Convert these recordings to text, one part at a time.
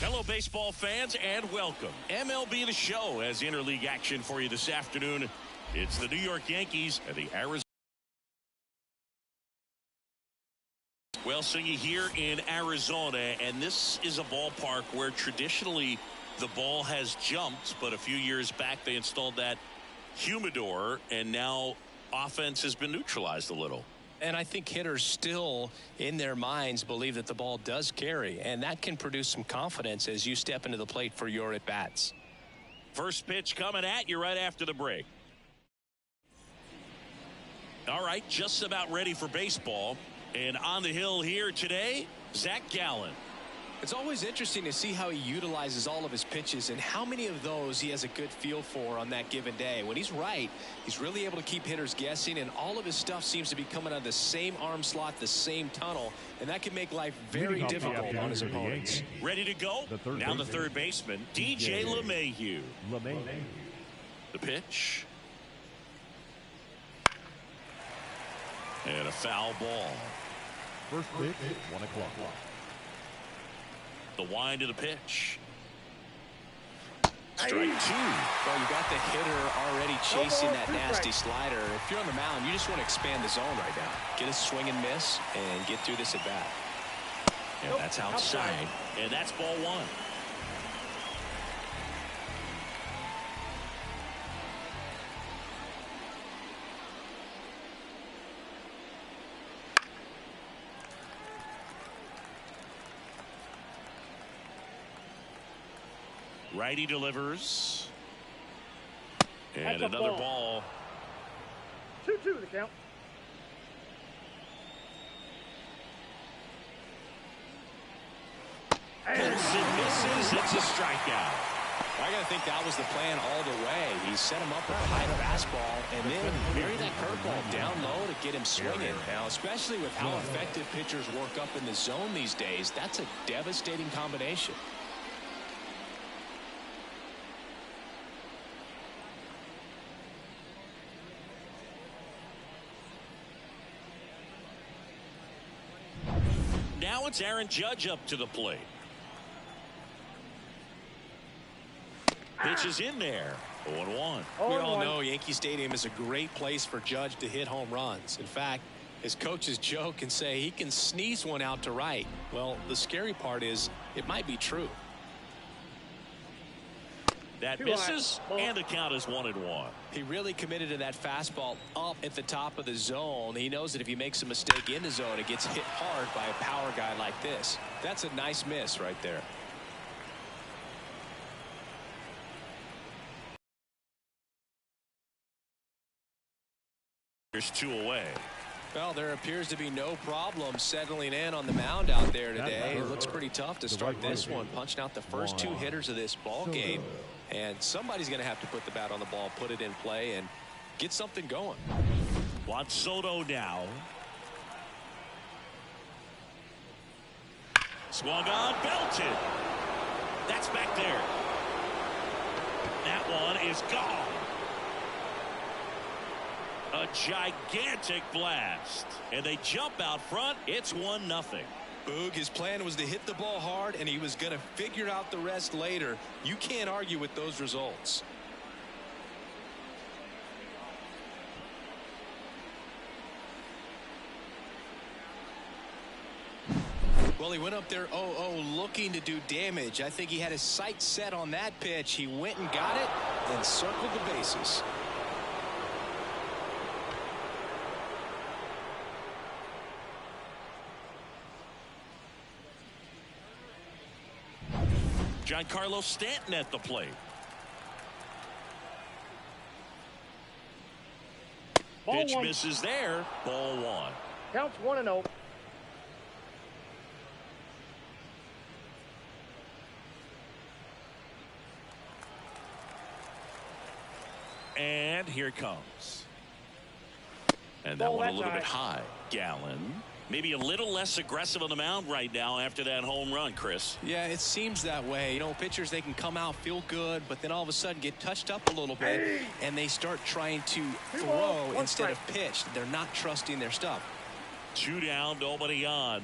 Hello, baseball fans, and welcome. MLB The Show has interleague action for you this afternoon. It's the New York Yankees and the Arizona. Well, so you here in Arizona, and this is a ballpark where traditionally the ball has jumped, but a few years back they installed that humidor, and now offense has been neutralized a little. And I think hitters still, in their minds, believe that the ball does carry, and that can produce some confidence as you step into the plate for your at-bats. First pitch coming at you right after the break. All right, just about ready for baseball. And on the hill here today, Zach Gallen. It's always interesting to see how he utilizes all of his pitches and how many of those he has a good feel for on that given day. When he's right, he's really able to keep hitters guessing, and all of his stuff seems to be coming out of the same arm slot, the same tunnel, and that can make life very difficult on his opponents. Ready to go? Now the third baseman, DJ LeMahieu. The pitch. And a foul ball. First pitch, 1 o'clock. The wind of the pitch. Strike 2. Well, you got the hitter already chasing that nasty slider. If you're on the mound, you just want to expand the zone right now. Get a swing and miss and get through this at bat. And that's outside. And that's ball 1. Righty delivers. And another ball. 2-2 the count. Pulls and misses. It's a strikeout. I got to think that was the plan all the way. He set him up with a high fastball and then buried that curveball down low to get him swinging. Now, especially with how effective pitchers work up in the zone these days, that's a devastating combination. Now it's Aaron Judge up to the plate. Pitch is in there. 0-1. We all know Yankee Stadium is a great place for Judge to hit home runs. In fact, his coaches joke and say he can sneeze one out to right. Well, the scary part is it might be true. That misses, and the count is 1-1. He really committed to that fastball up at the top of the zone. He knows that if he makes a mistake in the zone, it gets hit hard by a power guy like this. That's a nice miss right there. There's 2 away. Well, there appears to be no problem settling in on the mound out there today. It looks pretty tough to start this one, punching out the first 2 hitters of this ball game. And somebody's going to have to put the bat on the ball, put it in play, and get something going. Juan Soto now. Swung on, belted. That's back there. That one is gone. A gigantic blast. And they jump out front. It's 1-0. Boog, his plan was to hit the ball hard, and he was going to figure out the rest later. You can't argue with those results. Well, he went up there 0-0 looking to do damage. I think he had his sights set on that pitch. He went and got it and circled the bases. Giancarlo Stanton at the plate. Pitch misses there. Ball 1. Counts 1-0. And here it comes. And that one a little bit high. Gallen. Maybe a little less aggressive on the mound right now after that home run, Chris. Yeah, it seems that way. You know, pitchers, they can come out, feel good, but then all of a sudden get touched up a little bit, and they start trying to throw instead of pitch. They're not trusting their stuff. 2 down, nobody on.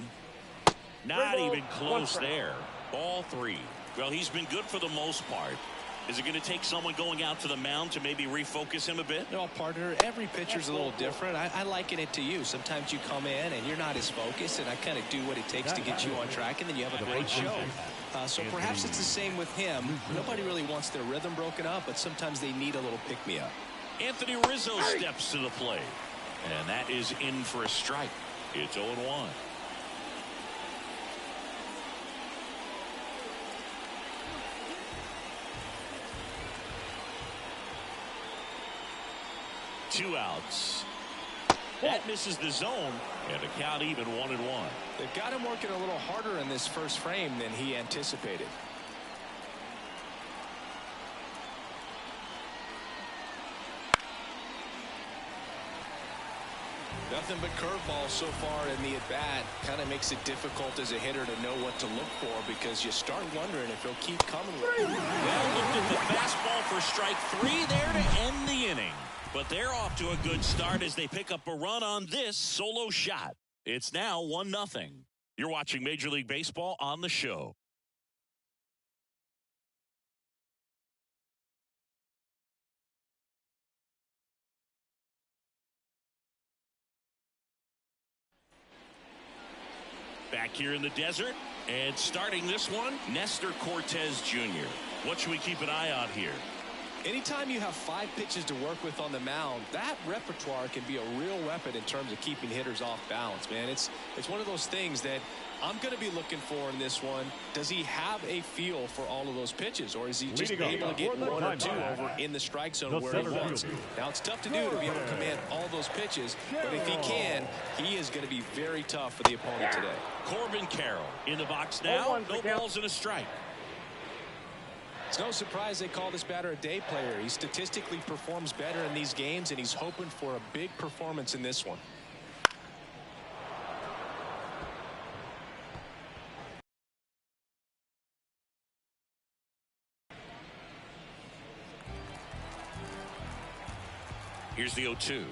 Not even close there. Ball 3. Well, he's been good for the most part. Is it going to take someone going out to the mound to maybe refocus him a bit? No, partner, every pitcher's a little different. I liken it to you. Sometimes you come in and you're not as focused, and I kind of do what it takes to get you on track, and then you have a great show. So perhaps it's the same with him. Nobody really wants their rhythm broken up, but sometimes they need a little pick-me-up. Anthony Rizzo steps to the plate, and that is in for a strike. It's 0-1. Two outs. That misses the zone, and the count even 1-1. They've got him working a little harder in this first frame than he anticipated. Nothing but curveball so far in the at-bat. Kind of makes it difficult as a hitter to know what to look for because you start wondering if he'll keep coming with it. Well, looked at the fastball for strike 3 there to end the inning. But they're off to a good start as they pick up a run on this solo shot. It's now 1-0. You're watching Major League Baseball on the show. Back here in the desert, and starting this one, Nestor Cortez Jr. What should we keep an eye on here? Anytime you have 5 pitches to work with on the mound, that repertoire can be a real weapon in terms of keeping hitters off balance, man. It's one of those things that I'm going to be looking for in this one. Does he have a feel for all of those pitches, or is he just able to get 1 or 2 over in the strike zone where he wants? Now, it's tough to do to be able to command all those pitches, but if he can, he is going to be very tough for the opponent today. Corbin Carroll in the box now. No balls and a strike. It's no surprise they call this batter a day player. He statistically performs better in these games, and he's hoping for a big performance in this one. Here's the 0-2.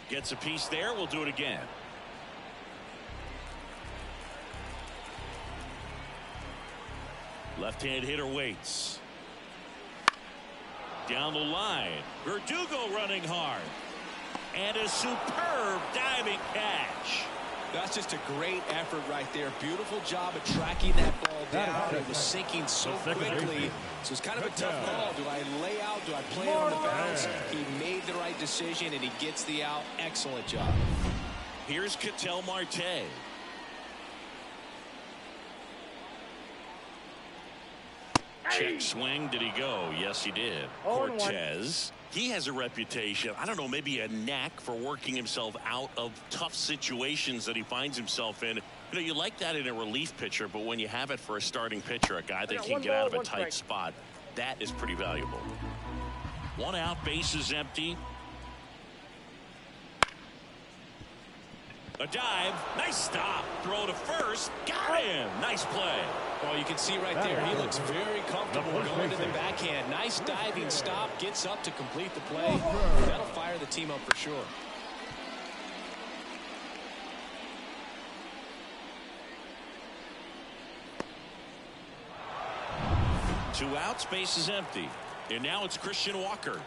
Gets a piece there. We'll do it again. Left-hand hitter waits. Down the line. Verdugo running hard. And a superb diving catch. That's just a great effort right there. Beautiful job of tracking that ball down. It was sinking so quickly. So it's kind of a tough call. Do I lay out? Do I play it on the bounce? He made the right decision, and he gets the out. Excellent job. Here's Ketel Marte. Check swing. Did he go? Yes, he did. Cortez. He has a reputation, I don't know, maybe a knack for working himself out of tough situations that he finds himself in. You know, you like that in a relief pitcher, but when you have it for a starting pitcher, a guy that can get out of a tight spot, that is pretty valuable. 1 out, bases empty. A dive, nice stop, throw to first, got him, nice play. Well, you can see right there, he looks very comfortable going to the backhand. Nice diving stop, gets up to complete the play. That'll fire the team up for sure. Two outs, base is empty. And now it's Christian Walker.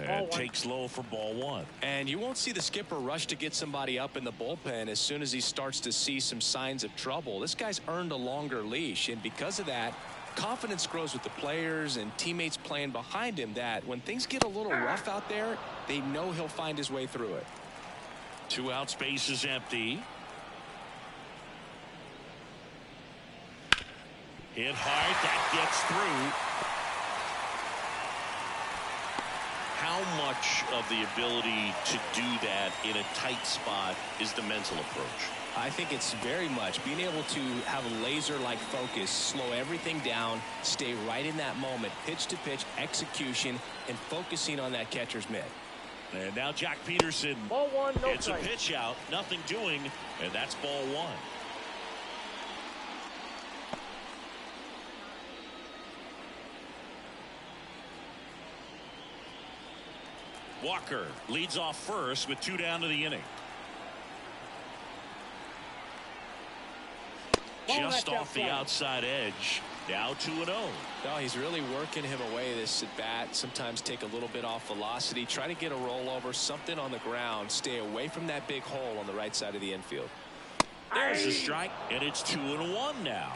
And takes low for ball 1. And you won't see the skipper rush to get somebody up in the bullpen as soon as he starts to see some signs of trouble. This guy's earned a longer leash, and because of that, confidence grows with the players and teammates playing behind him, that when things get a little rough out there, they know he'll find his way through it. 2 outs, base is empty. Hit hard, that gets through. How much of the ability to do that in a tight spot is the mental approach? I think it's very much being able to have a laser-like focus, slow everything down, stay right in that moment, pitch to pitch execution, and focusing on that catcher's mitt. And now Jack Peterson. Ball 1, no it's strike. A pitch out, nothing doing, and that's ball 1. Walker leads off first with 2 down to the inning. Just off the outside edge. Now 2-0. No, he's really working him away this at bat. Sometimes take a little bit off velocity. Try to get a rollover, something on the ground. Stay away from that big hole on the right side of the infield. There's a strike, and it's 2-1 now.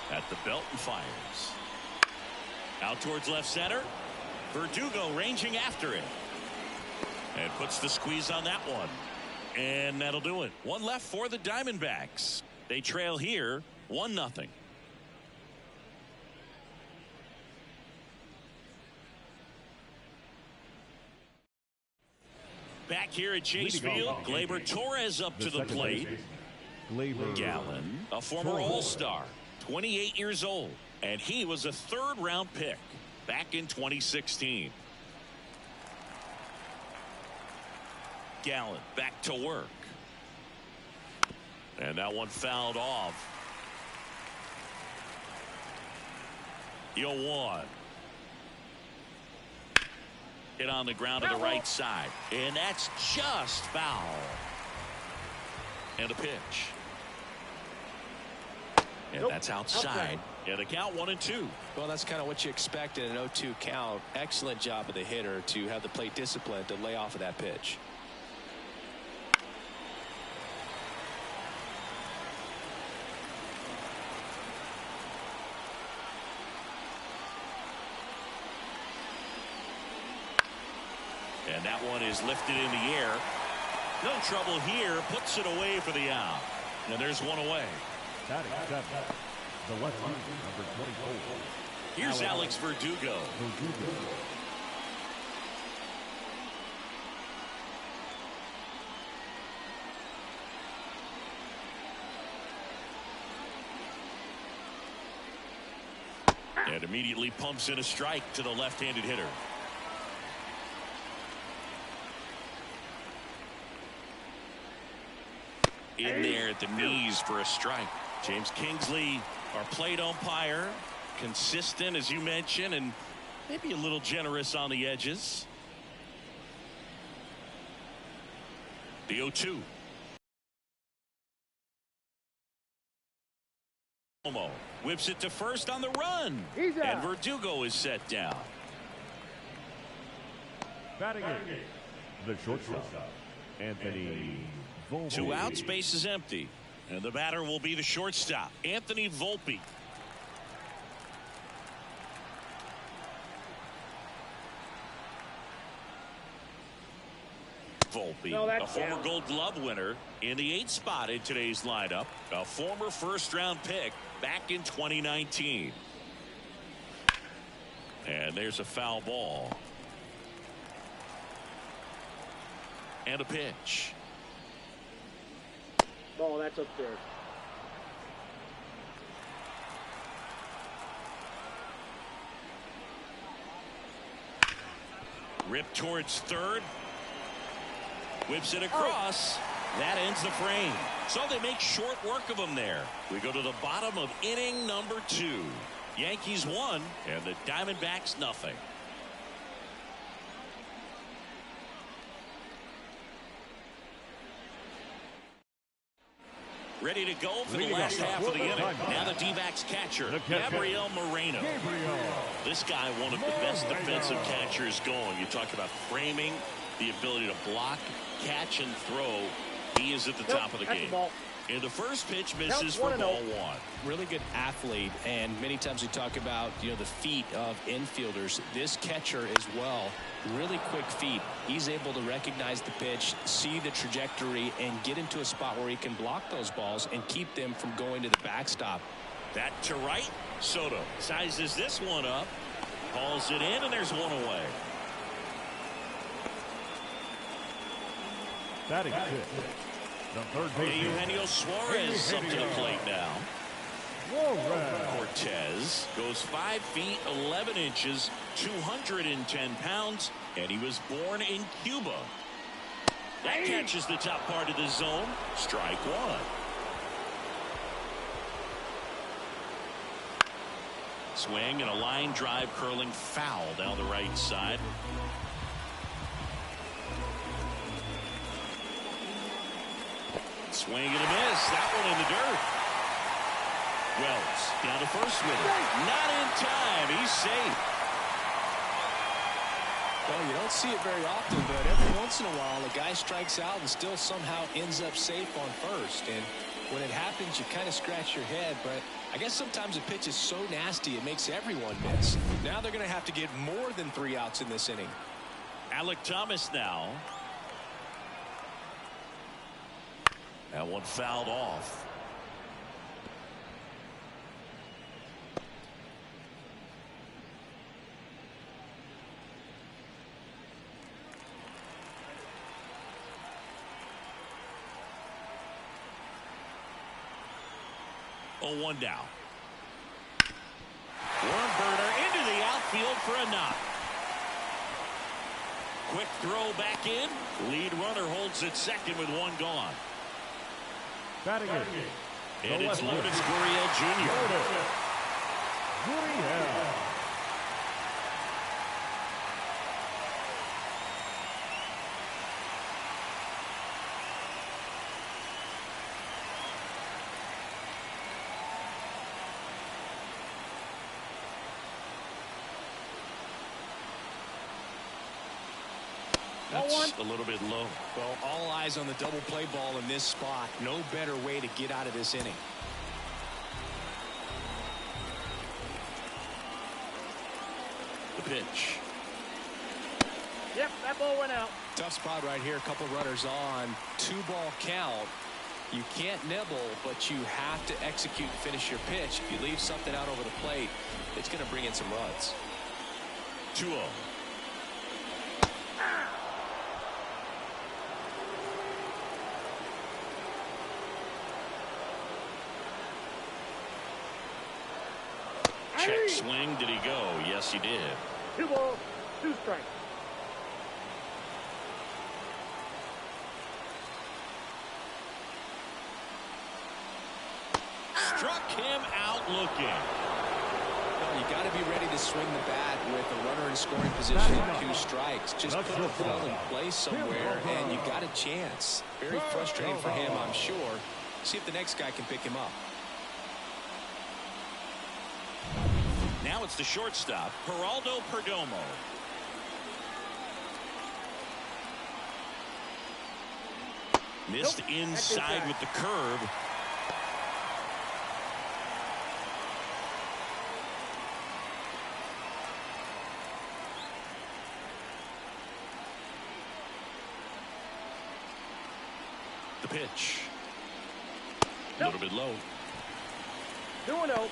At the belt and fires. Out towards left center. Verdugo ranging after it. And puts the squeeze on that one. And that'll do it. One left for the Diamondbacks. They trail here 1-0. Back here at Chase Field, Gleyber Torres up to the plate. Gallen, a former All-Star, 28 years old, and he was a third-round pick back in 2016. Gallen back to work. And that one fouled off. 0-1. Hit on the ground to the right side. And that's just foul. And a pitch. And that's outside. And the count 1-2. Well, that's kind of what you expect in an 0-2 count. Excellent job of the hitter to have the plate discipline to lay off of that pitch. And that one is lifted in the air. No trouble here. Puts it away for the out. And there's one away. Batting seven, the lefty, number 24. Here's Alex Verdugo. And immediately pumps in a strike to the left-handed hitter. In there at the knees for a strike. James Kingsley, our plate umpire, consistent as you mentioned, and maybe a little generous on the edges. The 0-2. Whips it to first on the run. And Verdugo is set down. Batting eight, the shortstop, Anthony Volpe. 2 outs, base is empty. And the batter will be the shortstop, Anthony Volpe. Volpe, a former Gold Glove winner in the 8th spot in today's lineup. A former first-round pick back in 2019. And there's a foul ball. And a pitch. Ball, that's upstairs. Ripped towards third. Whips it across. That ends the frame. So they make short work of him there. We go to the bottom of inning number 2. Yankees 1 and the Diamondbacks nothing. Ready to go for the last half of the inning. Now the D-backs catcher, Gabriel Moreno. This guy, one of the best defensive catchers going. You talk about framing, the ability to block, catch, and throw. He is at the top of the game. And the first pitch misses for ball 1. Really good athlete, and many times we talk about, the feet of infielders. This catcher as well, really quick feet. He's able to recognize the pitch, see the trajectory, and get into a spot where he can block those balls and keep them from going to the backstop. That to right. Soto sizes this one up, hauls it in, and there's one away. Batting fifth, the third baseman, Eugenio Suarez up to the plate now. Cortez is, goes 5 feet 11 inches, 210 pounds, and he was born in Cuba. That catches the top part of the zone. Strike one. Swing and a line drive curling foul down the right side. Swing and a miss. That one in the dirt. Wells down to first with it. Not in time. He's safe. Well, you don't see it very often, but every once in a while a guy strikes out and still somehow ends up safe on first. And when it happens, you kind of scratch your head, but I guess sometimes a pitch is so nasty it makes everyone miss. Now they're going to have to get more than 3 outs in this inning. Alec Thomas now. That one fouled off. Oh, 1 down. Worm burner into the outfield for a knock. Quick throw back in. Lead runner holds at second with 1 gone. Batting it. And it's Lourdes Gurriel Jr. Gurriel. That's a little bit low. Well, all eyes on the double play ball in this spot. No better way to get out of this inning. The pitch. Yep, that ball went out. Tough spot right here. A couple runners on. 2-ball count. You can't nibble, but you have to execute and finish your pitch. If you leave something out over the plate, it's going to bring in some runs. 2-0. Check swing. Did he go? Yes, he did. 2 balls, 2 strikes. Struck him out looking. Well, you got to be ready to swing the bat with a runner in scoring position and 2 strikes. Just put the ball in place somewhere, and you got a chance. Very frustrating for him, I'm sure. See if the next guy can pick him up. Now it's the shortstop, Geraldo Perdomo. Missed inside with the curve. The pitch. A little bit low. 2-0.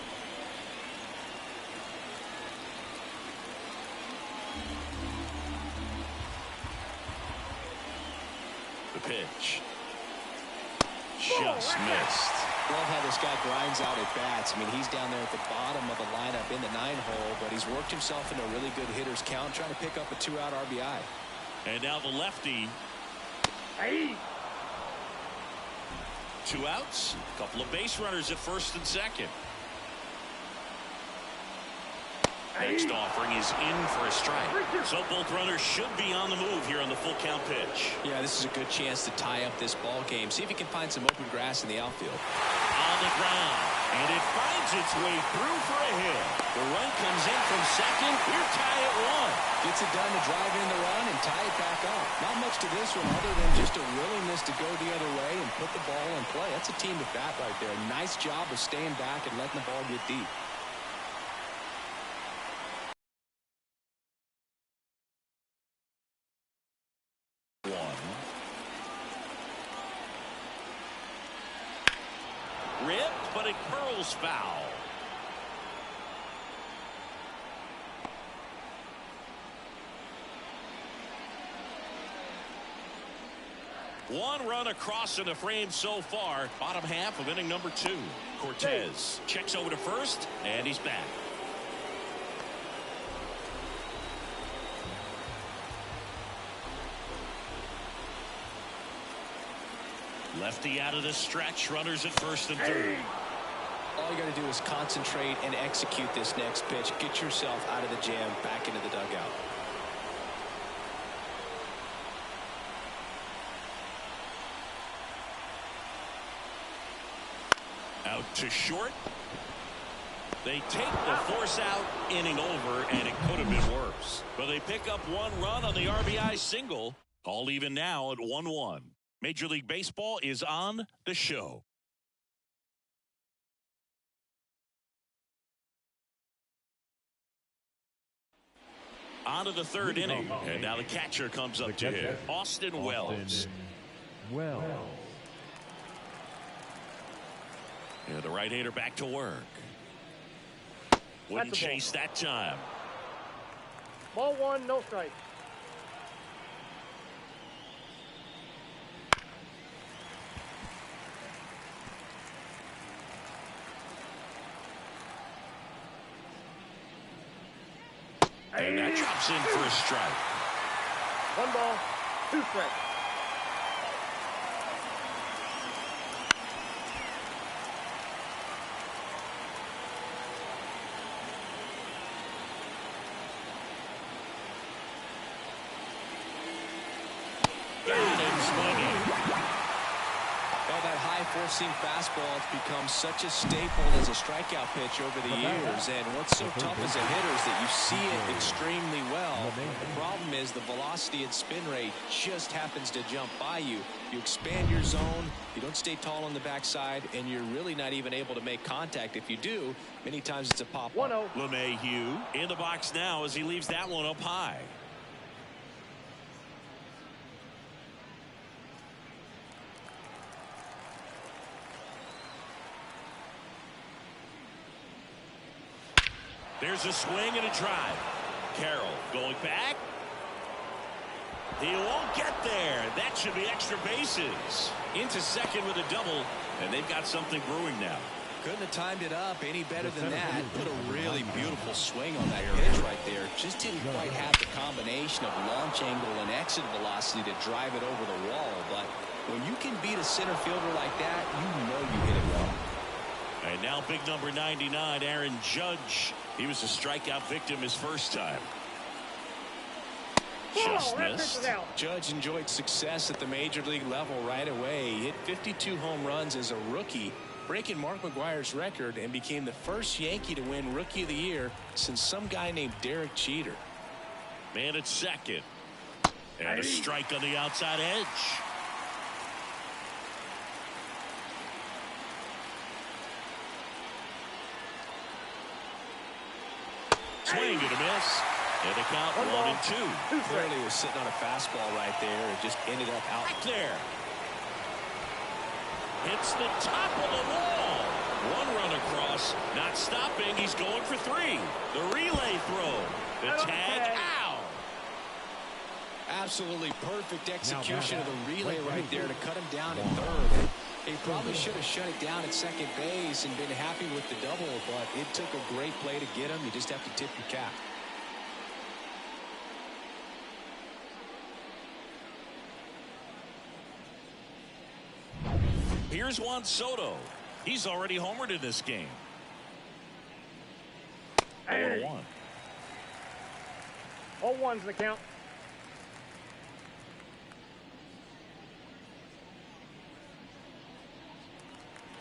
The pitch. Just missed. Love how this guy grinds out at bats. I mean, he's down there at the bottom of the lineup in the 9-hole, but he's worked himself into a really good hitter's count, trying to pick up a 2-out RBI. And now the lefty. Hey. 2 outs. A couple of base runners at first and second. Next offering is in for a strike. So both runners should be on the move here on the full count pitch. Yeah, this is a good chance to tie up this ball game. See if he can find some open grass in the outfield. On the ground. And it finds its way through for a hit. The run comes in from second. We're tied at 1. Gets it done to drive in the run and tie it back up. Not much to this one other than just a willingness to go the other way and put the ball in play. That's a team at bat right there. Nice job of staying back and letting the ball get deep. Ripped, but it curls foul. One run across in the frame so far. Bottom half of inning number 2. Cortez checks over to first, and he's back. Lefty out of the stretch. Runners at first and third. All you got to do is concentrate and execute this next pitch. Get yourself out of the jam, back into the dugout. Out to short. They take the force out, inning over, and it could have been worse. But they pick up one run on the RBI single. All even now at 1-1. Major League Baseball is on the show. On to the third inning, and now the catcher comes up to hit. Austin Wells. And the right-hander back to work. Wouldn't chase that time. Ball one, no strike. And that drops in for a strike. 1 ball, 2 strikes. Four-seam fastball has become such a staple as a strikeout pitch over the years, and what's so tough as a hitter is that you see it extremely well. The problem is the velocity and spin rate just happens to jump by you. You expand your zone, you don't stay tall on the backside, and you're really not even able to make contact. If you do, many times it's a pop-up. 1-0. LeMahieu in the box now as he leaves that one up high. There's a swing and a drive. Carroll going back. He won't get there. That should be extra bases. Into second with a double, and they've got something brewing now. Couldn't have timed it up any better than that. Put a really beautiful swing on that pitch right there. Just didn't quite have the combination of launch angle and exit velocity to drive it over the wall. But when you can beat a center fielder like that, you know you hit it well. And now big number 99, Aaron Judge. He was a strikeout victim his first time. Just missed. Judge enjoyed success at the major league level right away. He hit 52 home runs as a rookie, breaking Mark McGwire's record, and became the first Yankee to win Rookie of the Year since some guy named Derek Jeter. Man at second. And a strike on the outside edge. Swing and a miss. And the count 1-2. Clearly was sitting on a fastball right there. It just ended up out back there. Hits the top of the wall. One run across. Not stopping. He's going for 3. The relay throw. The tag out. Absolutely perfect execution of the relay right there to cut him down in third. He probably should have shut it down at second base and been happy with the double, but it took a great play to get him. You just have to tip your cap. Here's Juan Soto. He's already homered in this game. 0-1. 0-1's the count.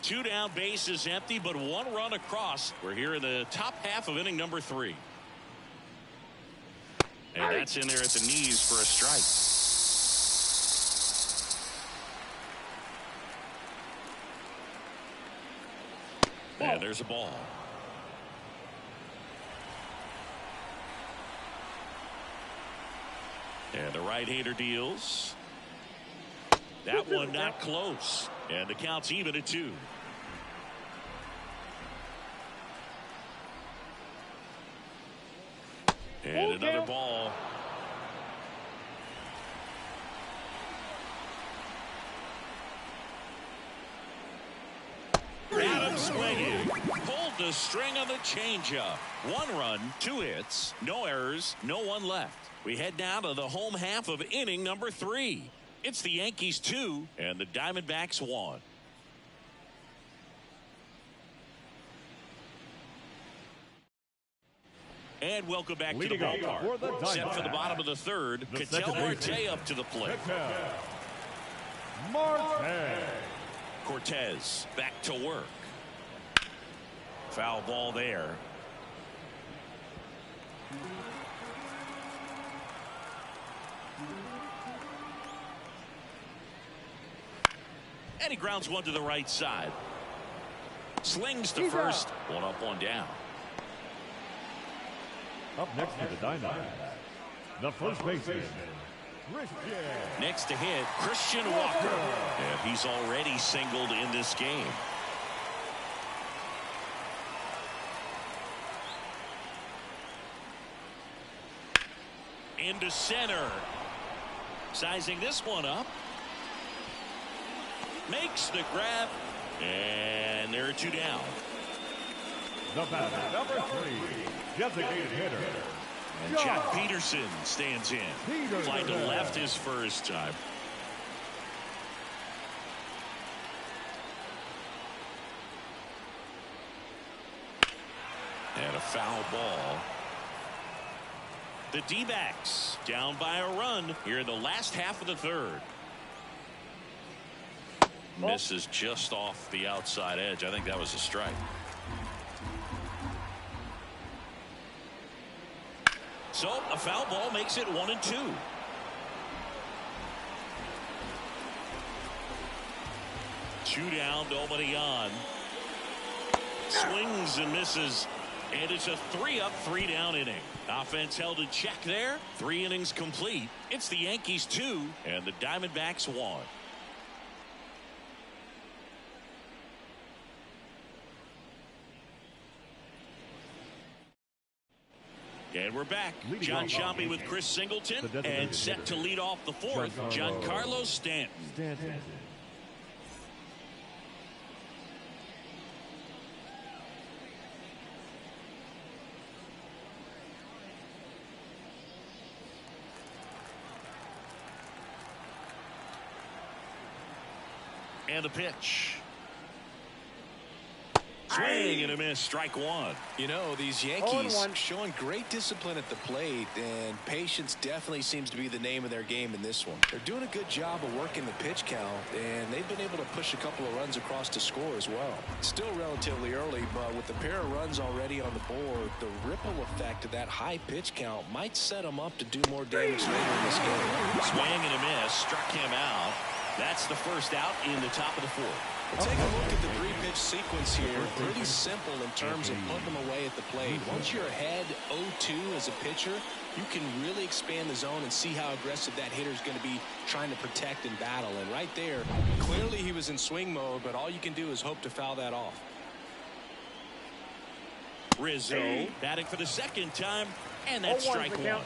Two down, bases empty, but one run across. We're here in the top half of inning number 3. And that's in there at the knees for a strike. And there's a ball. And the right-hander deals. That one not close. And the count's even at 2. And another ball. Adams swinging. Pulled the string on the changeup. 1 run, 2 hits, no errors, no one left. We head down to the home half of inning number 3. It's the Yankees 2 and the Diamondbacks 1. And welcome back to the ballpark. Set for the bottom of the third. Ketel Marte up to the plate. Cortez back to work. Foul ball there. And he grounds one to the right side. Slings to first. One up, one down. Up next to the Diamonds, the first baseman, Next to hit, Christian Walker. And he's already singled in this game. Into center. Sizing this one up. Makes the grab. And there are two down. The batter, number 3, designated hitter. And Jack Peterson stands in. Fly to left his first time. And a foul ball. The D-backs down by a run here in the last half of the third. Misses just off the outside edge. I think that was a strike. So a foul ball makes it 1-2. Two down, nobody on. Swings and misses. And it's a 3-up, 3-down inning. Offense held in check there. 3 innings complete. It's the Yankees 2 and the Diamondbacks 1. And we're back. John Sciambi with Chris Singleton. And set to lead off the fourth, Giancarlo Stanton. And the pitch. Swing and a miss, strike one. You know, these Yankees showing great discipline at the plate, and patience definitely seems to be the name of their game in this one. They're doing a good job of working the pitch count, and they've been able to push a couple of runs across to score as well. Still relatively early, but with the pair of runs already on the board, the ripple effect of that high pitch count might set them up to do more damage later in this game. Swing and a miss, struck him out. That's the first out in the top of the fourth. We'll take a look at the 3-pitch sequence here. Pretty simple in terms of putting them away at the plate. Once you're ahead 0-2 as a pitcher, you can really expand the zone and see how aggressive that hitter is going to be trying to protect and battle. And right there, clearly he was in swing mode, but all you can do is hope to foul that off. Rizzo batting for the second time, and that's strike one.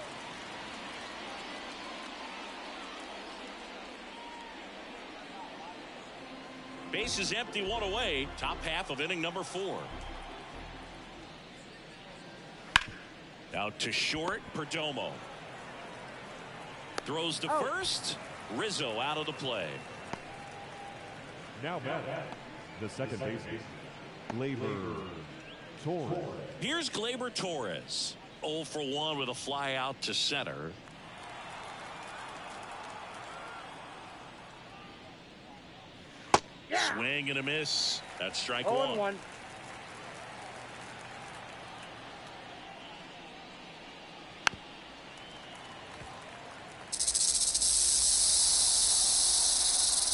Base is empty, one away. Top half of inning number 4. Out to short, Perdomo. Throws to first. Rizzo out of the play. Now back, the second baseman, Gleyber Torres. Here's Gleyber Torres. 0 for 1 with a fly out to center. Swing and a miss. That's strike one.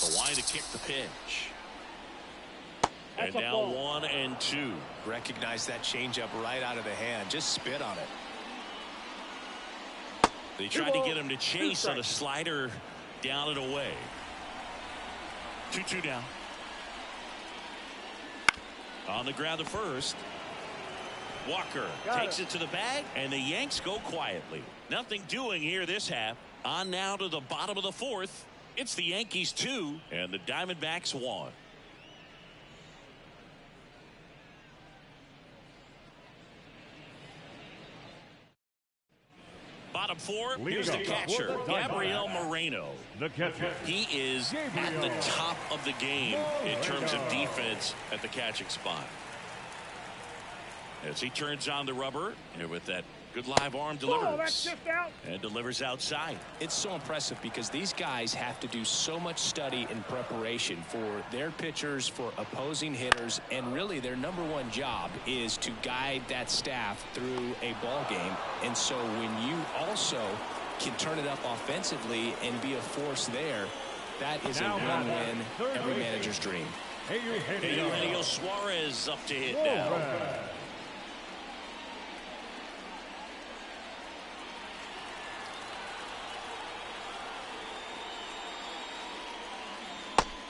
The line to kick the pitch. And now 1-2. Recognize that changeup right out of the hand. Just spit on it. They tried to get him to chase on a slider down and away. 2-2 down. On the ground to first. Walker takes it to the bag, and the Yanks go quietly. Nothing doing here this half. On now to the bottom of the fourth. It's the Yankees 2 and the Diamondbacks 1. Bottom four, here's the Leading catcher, for the Gabriel Diamondbacks. Moreno. The catcher. He is at the top of the game in terms of defense at the catching spot. As he turns on the rubber, and with that good live arm delivers. And delivers outside. It's so impressive because these guys have to do so much study and preparation for their pitchers, for opposing hitters, and really their #1 job is to guide that staff through a ball game. And so when you also can turn it up offensively and be a force there, that is a win-win, every manager's dream. Eugenio Suarez up to hit now.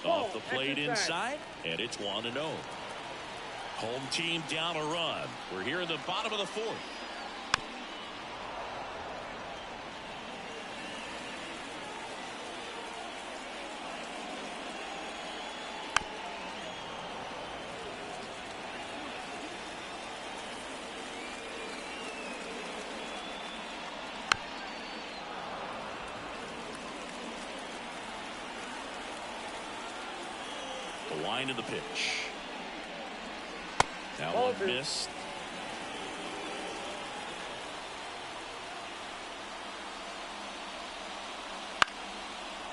Off the plate inside, and it's 1-0. Home team down a run. We're here in the bottom of the fourth. Line of the pitch. That one missed.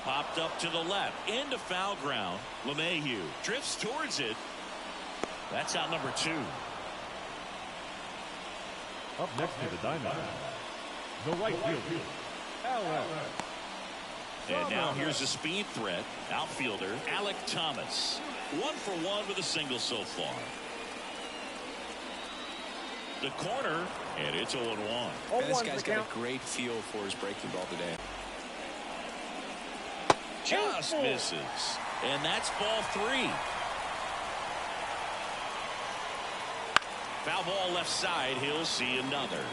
Popped up to the left into foul ground. LeMahieu drifts towards it. That's out number 2. Up next to the Diamondbacks, the right fielder, Alex. And now here's a speed threat, outfielder Alec Thomas. 1 for 1 with a single so far. The corner, and it's 0-1. And this guy's got a great feel for his breaking ball today. Just misses. And that's ball 3. Foul ball left side. He'll see another.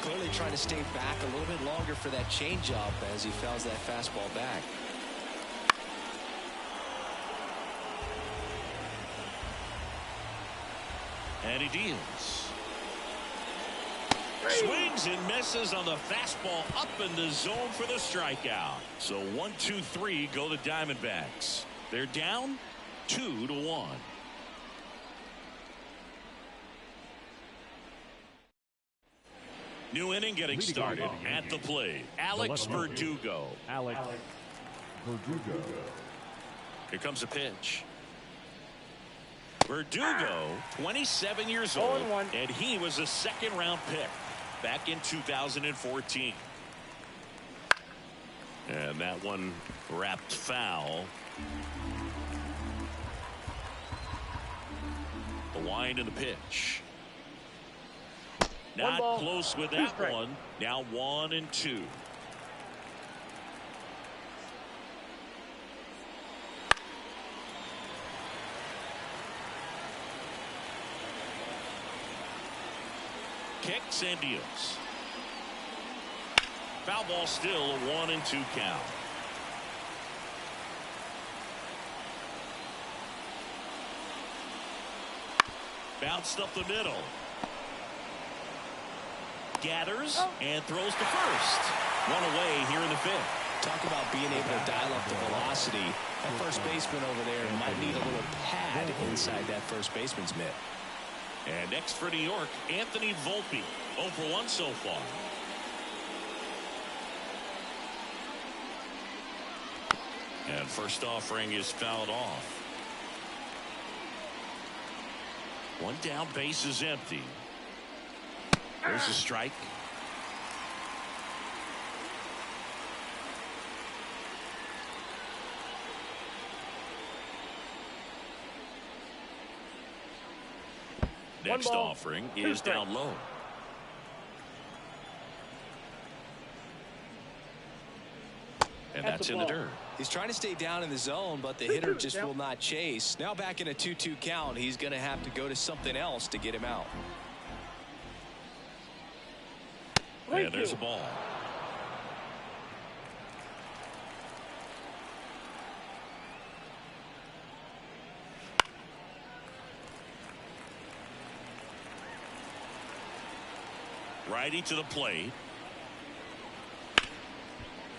Clearly trying to stay back a little bit longer for that changeup as he fouls that fastball back. And he deals. Swings and misses on the fastball up in the zone for the strikeout. So 1-2-3 go the Diamondbacks. They're down 2-1. New inning getting started at the plate. Alex Verdugo. Alex Verdugo. Here comes a pitch. Verdugo, 27 years old, and he was a second-round pick back in 2014. And that one wrapped foul. The wind and the pitch. Not close with that one. Now 1-2. Kicks and deals. Foul ball still a 1-2 count. Bounced up the middle. Gathers and throws to first. One away here in the 5th. Talk about being able to dial up the velocity. That first baseman over there might need a little pad inside that first baseman's mitt. And next for New York, Anthony Volpe. 0 for 1 so far. And first offering is fouled off. One down, base is empty. There's a strike. Next offering is down low. And that's in the dirt. He's trying to stay down in the zone, but the hitter just will not chase. Now back in a 2-2 count, he's going to have to go to something else to get him out. And there's a ball. Righty to the plate.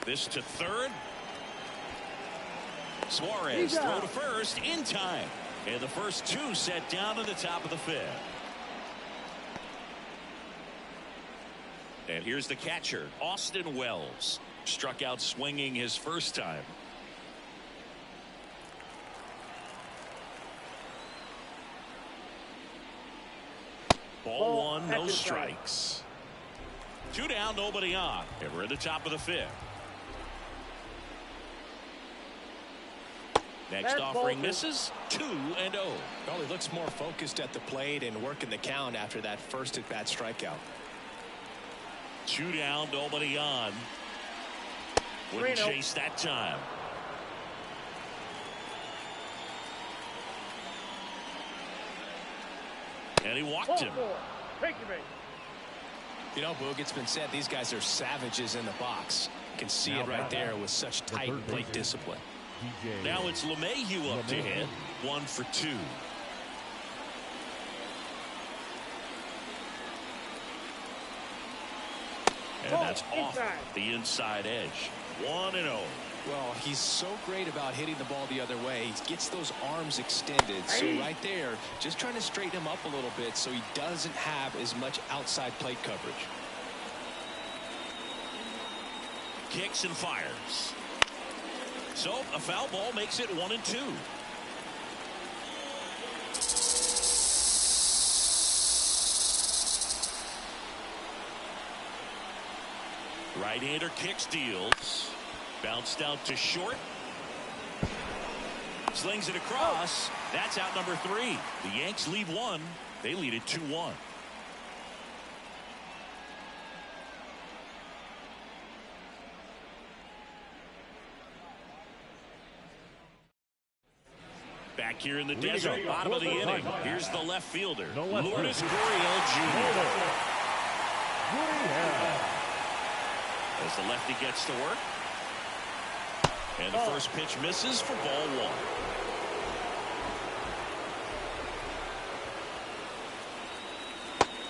This to third. Suarez throw to first in time. And the first two set down in the top of the fifth. And here's the catcher, Austin Wells. Struck out swinging his first time. Ball one, no strikes. Two down, nobody on. And we're at the top of the fifth. Next offering misses. 2-0. Well, he looks more focused at the plate and working the count after that first at bat strikeout. Two down, nobody on. Wouldn't chase that time. And he walked him. You know, Boog, it's been said these guys are savages in the box. You can see it right there with such tight plate discipline. Now it's LeMahieu up to hit. 1 for 2. And that's off the inside edge. 1-0. Well, he's so great about hitting the ball the other way. He gets those arms extended. So right there, just trying to straighten him up a little bit so he doesn't have as much outside plate coverage. Kicks and fires. So a foul ball makes it 1-2. Right-hander kicks, deals. Bounced out to short. Slings it across. That's out number 3. The Yanks lead 1. They lead it 2-1. Back here in the desert, bottom of the inning. Here's the left fielder, Lourdes Gurriel Jr. As the lefty gets to work. And the first pitch misses for ball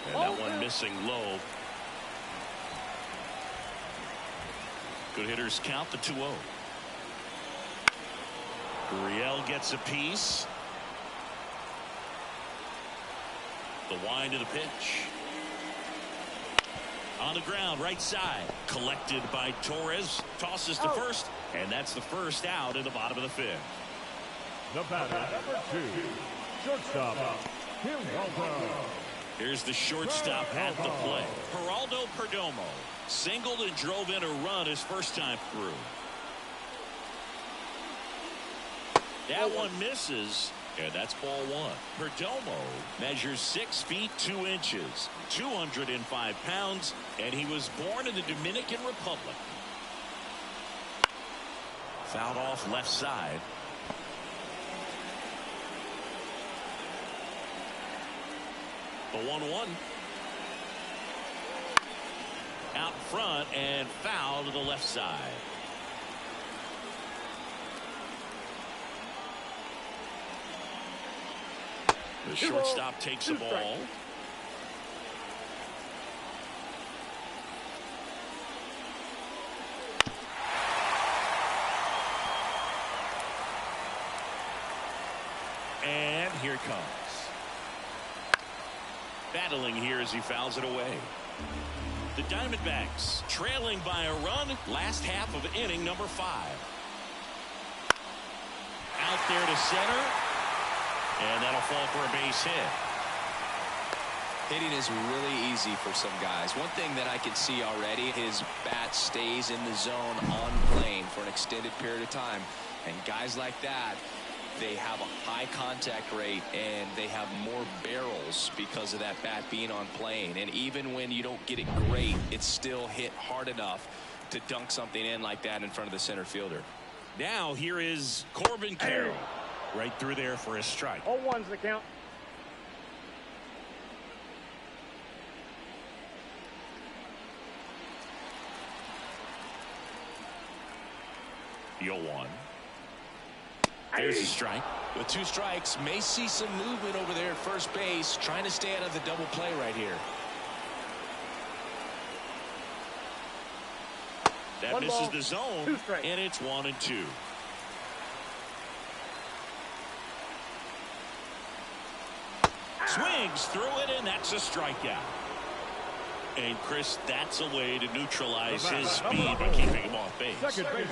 1. And that one missing low. Good hitters count the 2-0. Gurriel gets a piece. The wind of the pitch. On the ground, right side. Collected by Torres. Tosses to first. And that's the first out in the bottom of the fifth. The batter, number 2, shortstop, Geraldo. Here's the shortstop at the plate. Geraldo Perdomo singled and drove in a run his first time through. That one misses. And that's ball 1. Perdomo measures 6 feet 2 inches, 205 pounds, and he was born in the Dominican Republic. Fouled off left side. The 1-1. Out front and foul to the left side. The shortstop takes the ball. And here it comes. Battling here as he fouls it away. The Diamondbacks trailing by a run. Last half of inning number 5. Out there to center. And that'll fall for a base hit. Hitting is really easy for some guys. One thing that I can see already, his bat stays in the zone on plane for an extended period of time. And guys like that, they have a high contact rate and they have more barrels because of that bat being on plane. And even when you don't get it great, it's still hit hard enough to dunk something in like that in front of the center fielder. Now here is Corbin Carroll. Right through there for a strike. 0-1's the count. The 0-1. There's a strike. With 2 strikes, may see some movement over there at first base, trying to stay out of the double play right here. That One misses ball, the zone, 2 strikes. and it's 1-2. Swings through it, and that's a strikeout. And, Chris, that's a way to neutralize his speed by keeping him off base.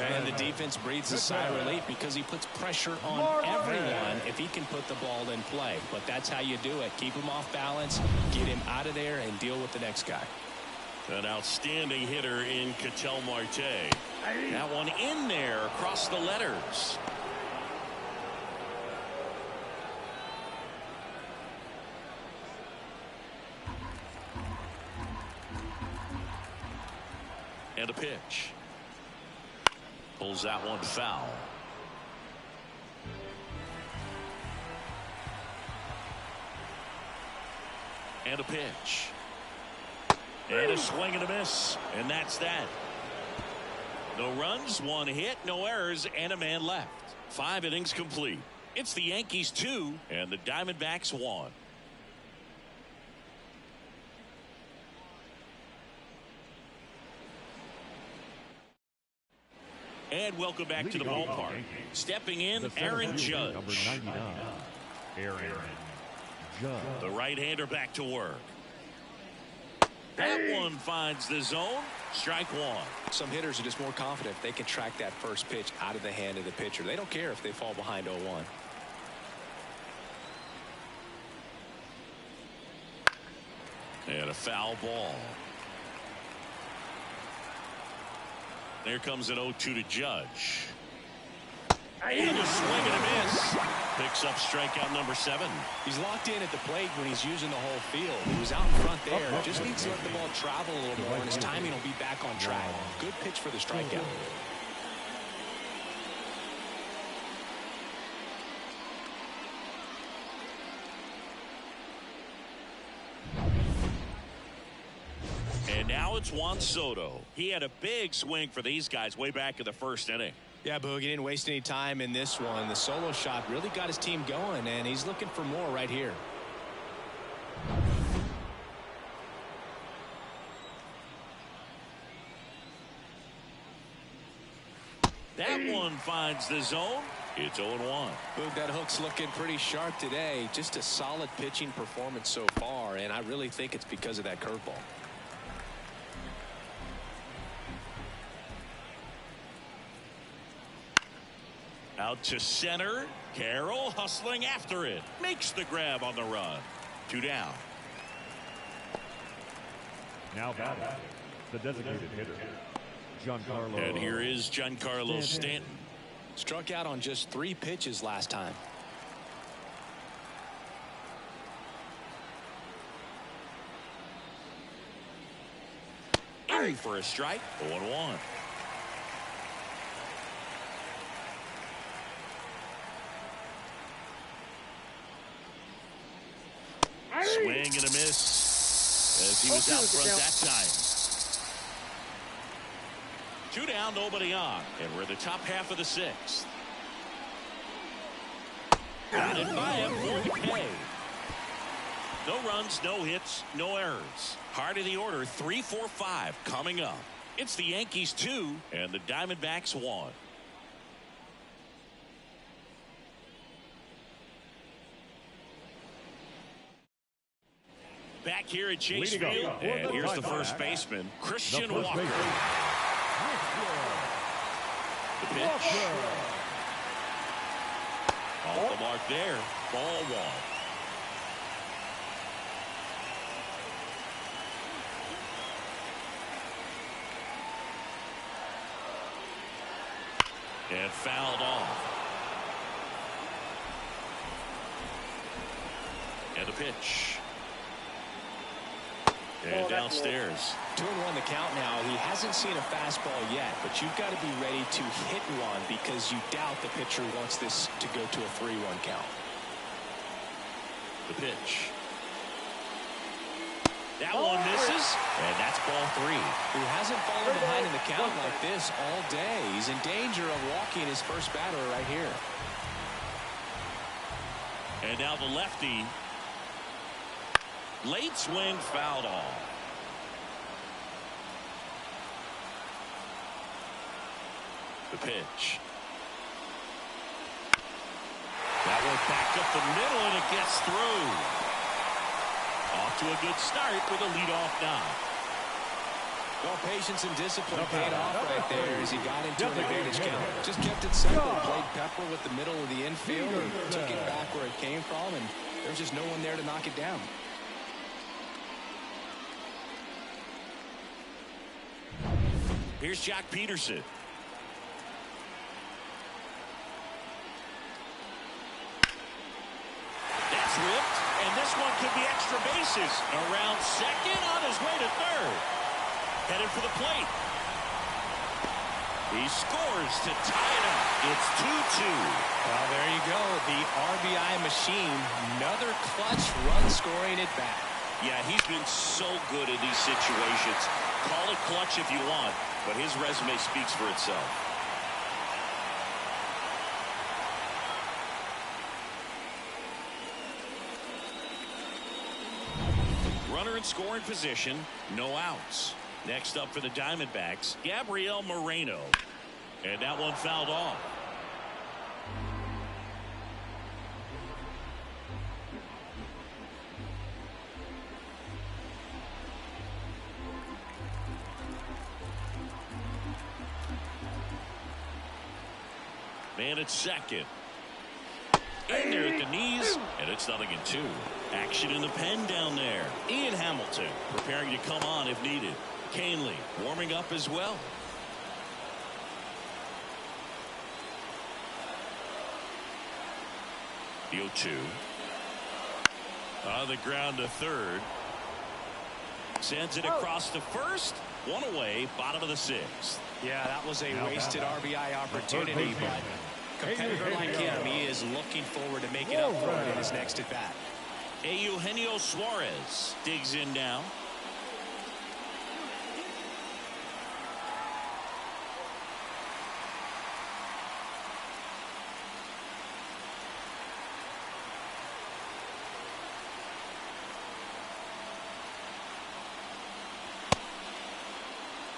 And the defense breathes a sigh of relief because he puts pressure on everyone if he can put the ball in play. But that's how you do it. Keep him off balance, get him out of there, and deal with the next guy. An outstanding hitter in Ketel Marte. That one in there across the letters. And a pitch. Pulls that one foul. And a pitch. And a swing and a miss. And that's that. No runs, 1 hit, no errors, and a man left. 5 innings complete. It's the Yankees 2 and the Diamondbacks 1. And welcome back to the ballpark. Stepping in, Aaron Judge. Number 99, Aaron Judge. The right-hander back to work. That one finds the zone. Strike 1. Some hitters are just more confident if they can track that first pitch out of the hand of the pitcher. They don't care if they fall behind 0-1. And a foul ball. There comes an 0-2 to Judge. And a swing and a miss. Picks up strikeout number 7. He's locked in at the plate when he's using the whole field. He was out in front there. Just needs to let the ball travel a little more, and his timing will be back on track. Good pitch for the strikeout. And now it's Juan Soto. He had a big swing for these guys way back in the first inning. Yeah, Boog, he didn't waste any time in this one. The solo shot really got his team going, and he's looking for more right here. That one finds the zone. It's 0-1. Boog, that hook's looking pretty sharp today. Just a solid pitching performance so far, and I really think it's because of that curveball. Out to center. Carroll hustling after it. Makes the grab on the run. 2 down. Now batting, the designated hitter, Giancarlo. And here is Giancarlo Stanton. Struck out on just 3 pitches last time. In for a strike. 0-1. Swing and a miss as he was out front that time. 2 down, nobody on, and we're in the top half of the 6th. Got it by him for the K. No runs, no hits, no errors. Heart of the order, 3-4-5 coming up. It's the Yankees 2 and the Diamondbacks 1. Back here at Chase Field, and here's the first baseman, Christian Walker. The pitch. Off the mark there. Ball 1. And fouled off. And a pitch. And downstairs. 2-1 the count now. He hasn't seen a fastball yet, but you've got to be ready to hit one because you doubt the pitcher wants this to go to a 3-1 count. The pitch. That one misses, and that's ball 3. He hasn't fallen behind in the count like this all day. He's in danger of walking his first batter right here. And now the lefty. Late swing, fouled off. The pitch. That one back up the middle, and it gets through. Off to a good start with a leadoff knock. Well, patience and discipline paid off right there as he got into an advantage count. Just kept it simple, played pepper with the middle of the infield, and took it back where it came from, and there was just no one there to knock it down. Here's Jack Peterson. That's ripped, and this one could be extra bases. Around second, on his way to third. Headed for the plate. He scores to tie it up. It's 2-2. Well, there you go. The RBI machine. Another clutch run scoring at bat. Yeah, he's been so good in these situations. Call it clutch if you want, but his resume speaks for itself. Runner in scoring position, no outs. Next up for the Diamondbacks, Gabriel Moreno. And that one fouled off. Man at second. In there at the knees, and it's 0-2. Action in the pen down there. Ian Hamilton preparing to come on if needed. Canely warming up as well. The 0-2. On the ground to third. Sends it across to first. One away, bottom of the sixth. Yeah, that was a wasted RBI opportunity, but a competitor like him, he is looking forward to making up for it in his next at bat. Eugenio Suarez digs in now.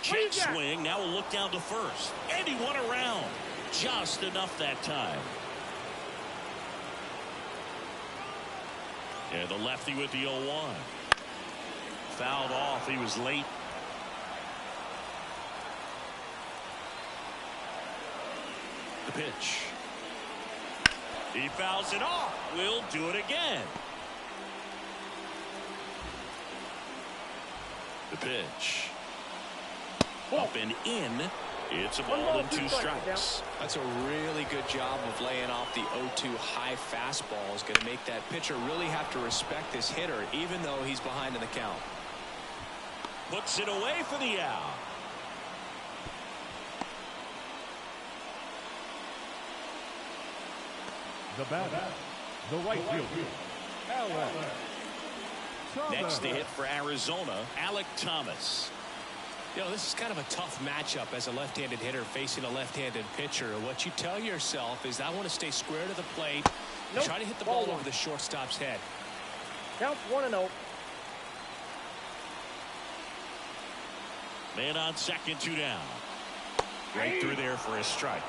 Check swing. Now we'll look down to first. And he won around. Just enough that time. And the lefty with the 0-1. Fouled off. He was late. The pitch. He fouls it off. We'll do it again. The pitch. Up and in. It's a ball and 2 strikes. That's a really good job of laying off the 0-2 high fastball. Is going to make that pitcher really have to respect this hitter, even though he's behind in the count. Puts it away for the out. The batter, the right fielder, Next to hit for Arizona, Alek Thomas. You know, this is kind of a tough matchup as a left-handed hitter facing a left-handed pitcher. What you tell yourself is, I want to stay square to the plate, try to hit the ball over the shortstop's head. Counts 1-0. Man on second, 2 down. Right through there for a strike.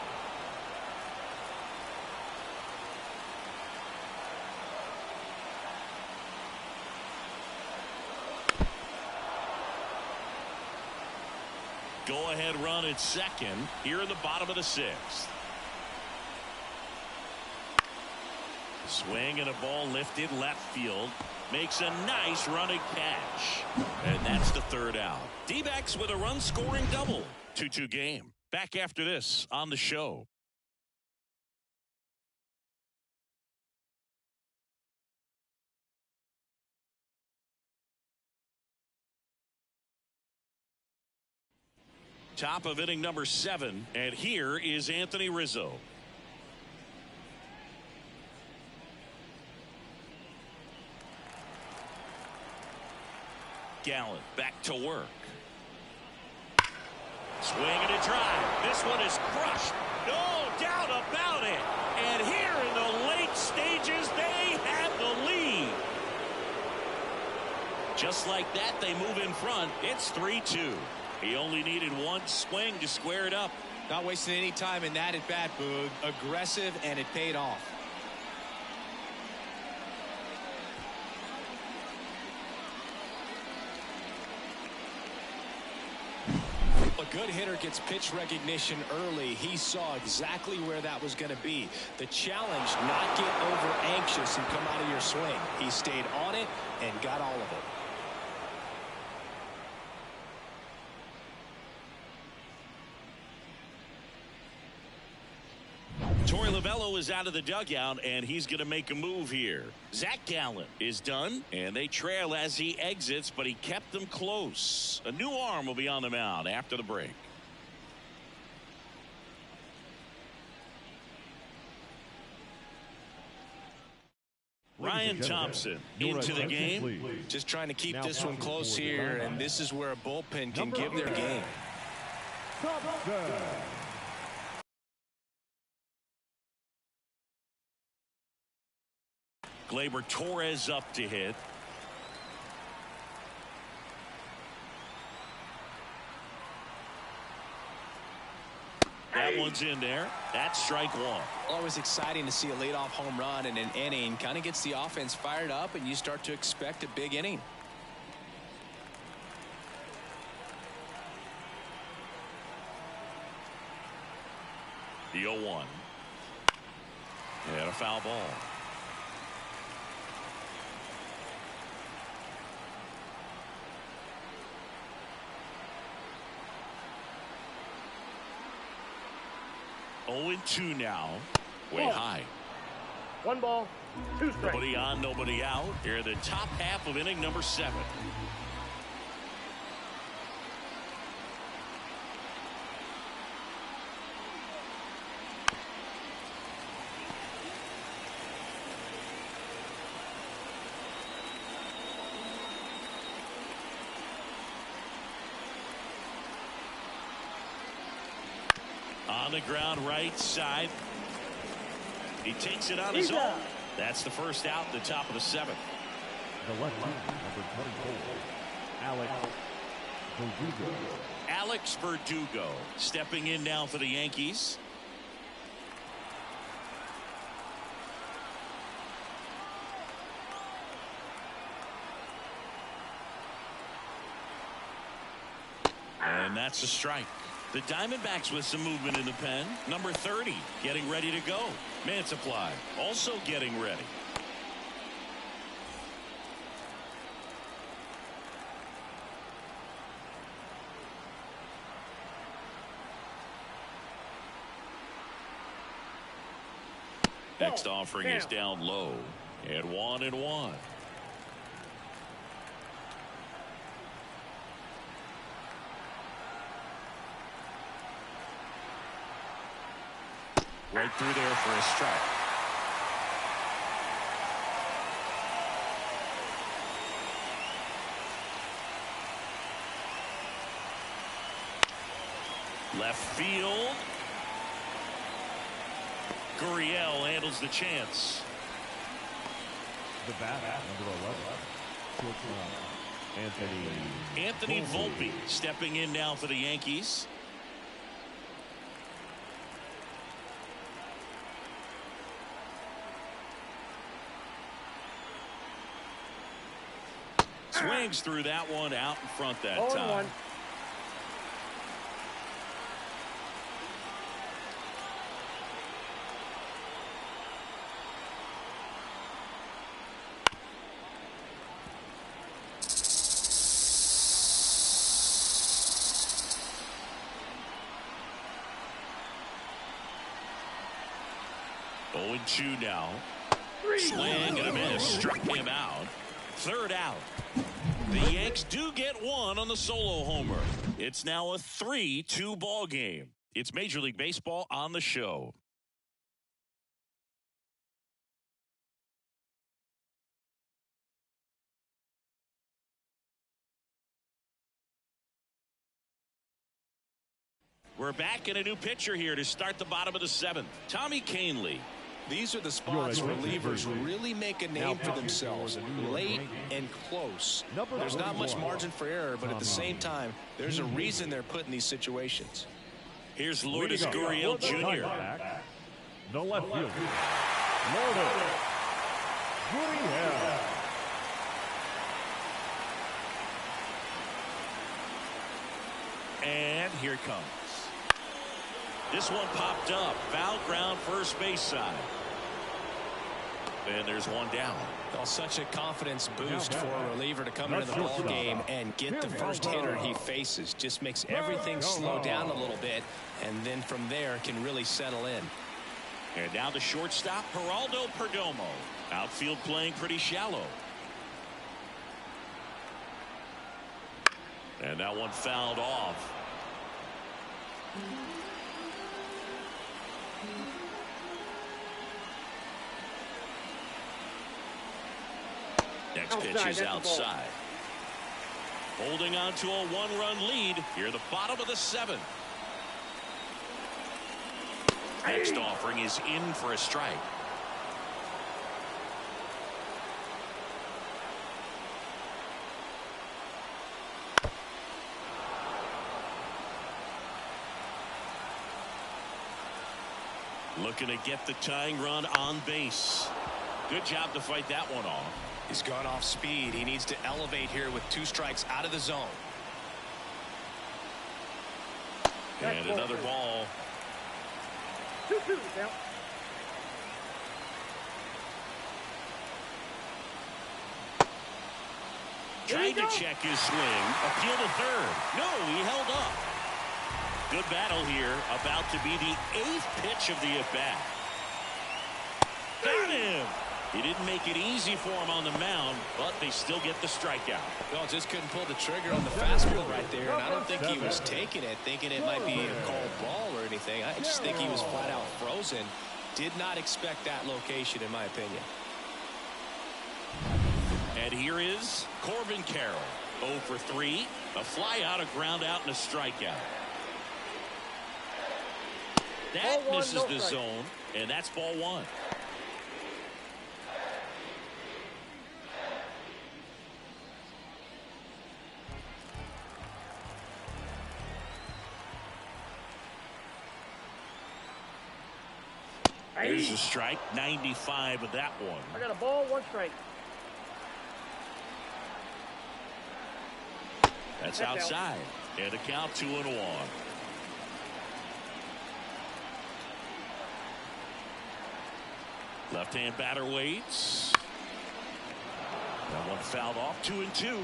Go-ahead run at second here in the bottom of the sixth. Swing and a ball lifted left field. Makes a nice running catch. And that's the third out. D-backs with a run-scoring double. 2-2 game. Back after this on the show. Top of inning number 7, and here is Anthony Rizzo. Gallen back to work. Swing and a drive. This one is crushed. No doubt about it. And here in the late stages, they have the lead. Just like that, they move in front. It's 3-2. He only needed one swing to square it up. Not wasting any time in that at bat, Boog. Aggressive, and it paid off. A good hitter gets pitch recognition early. He saw exactly where that was going to be. The challenge, not get over anxious and come out of your swing. He stayed on it and got all of it. Torey Lovullo is out of the dugout, and he's going to make a move here. Zach Gallen is done, and they trail as he exits, but he kept them close. A new arm will be on the mound after the break. Ryan Thompson into the game. Just trying to keep this one close here, and this is where a bullpen can give their game. Gleyber Torres up to hit. That one's in there. That's strike one. Always exciting to see a leadoff home run in an inning. Kind of gets the offense fired up, and you start to expect a big inning. The 0-1. And a foul ball. Oh, 2 now. Way high. 1 ball, 2 strikes. Nobody on, nobody out. Here, the top half of inning number 7. On the ground, right side. He takes it on his own. That's the first out, the top of the 7th. The left number 24, Alex Verdugo stepping in now for the Yankees. And that's a strike. The Diamondbacks with some movement in the pen. Number 30 getting ready to go. Mantiply also getting ready. Next offering is down low. And 1-1. Right through there for a strike. Left field. Gurriel handles the chance. The bat, number 11, Anthony Volpe stepping in now for the Yankees. Swings through that one, out in front that time. 0-2 now. Swing and a miss. Struck him out. 3rd out. The Yanks do get one on the solo homer. It's now a 3-2 ball game. It's Major League Baseball on the show. We're back in a new pitcher here to start the bottom of the 7th. Tommy Kahnle. These are the spots relievers really make a name for themselves. Late and close. There's not much margin for error, but at the same time, there's a reason they're put in these situations. Here's Lourdes Leading up Gurriel for the Jr. Diamondbacks, the left fielder, Lourdes Gurriel. And here it comes. This one popped up. Foul ground, first base side. And there's one down. Well, such a confidence boost for a reliever to come into the ball game and get the first hitter he faces. Just makes everything slow down a little bit, and then from there can really settle in. And now the shortstop, Geraldo Perdomo. Outfield playing pretty shallow. And that one fouled off. Next pitch is outside. Holding on to a one-run lead here at the bottom of the seventh. Next offering is in for a strike. Looking to get the tying run on base. Good job to fight that one off. He's gone off speed. He needs to elevate here with 2 strikes out of the zone. And another ball. 2-2 count. Trying to check his swing. Appeal to third. No, he held up. Good battle here. About to be the 8th pitch of the at-bat. Got him. He didn't make it easy for him on the mound, but they still get the strikeout. Well, just couldn't pull the trigger on the fastball right there, and I don't think he was taking it, thinking it might be a called ball or anything. I just think he was flat out frozen. Did not expect that location, in my opinion. And here is Corbin Carroll. 0 for 3. A fly out, a ground out, and a strikeout. That Ball one, misses no the strike. zone, and that's ball 1. There's a strike. 95 of that one. I got a ball, 1 strike. That's That's outside. And a count 2-1. Left-hand batter waits. That one fouled off. 2-2.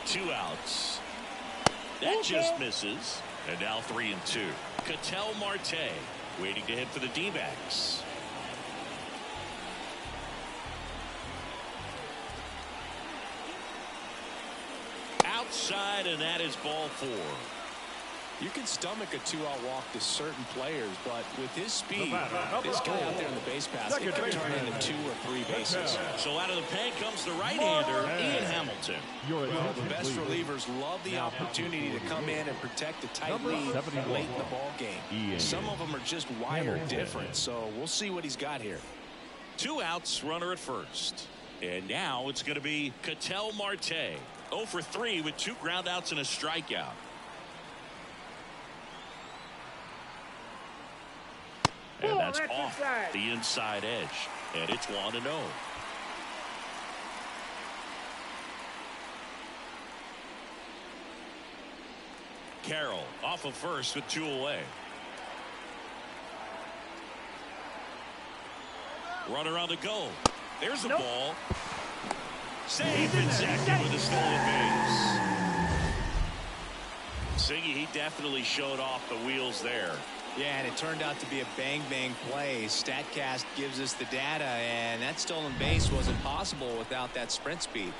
Two outs. That just misses. And now 3-2. Ketel Marte waiting to hit for the D-backs. Outside, and that is ball 4. You can stomach a 2-out walk to certain players, but with his speed, this guy out there on the base pass, it could turn into 2 or 3 bases. So out of the pen comes the right-hander, Ian Hamilton. Well, the best relievers love the opportunity to come in and protect a tight lead late in the ball game. Some of them are just wired different, so we'll see what he's got here. 2 outs, runner at first. And now it's going to be Ketel Marte. 0 for 3 with 2 ground outs and a strikeout. And that's off the inside edge. And it's 1-0. Carroll off of first with 2 away. Runner on the go. There's a ball. Safe in second with a stolen base. Siggy, he definitely showed off the wheels there. Yeah, and it turned out to be a bang-bang play. StatCast gives us the data, and that stolen base wasn't possible without that sprint speed.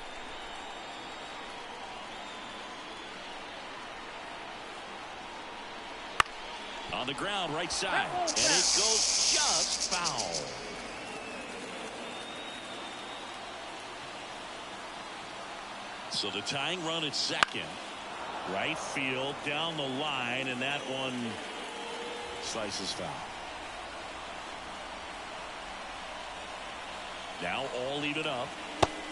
On the ground, right side. And it goes just foul. So the tying run at second. Right field, down the line, and that one slices foul. Now all even up.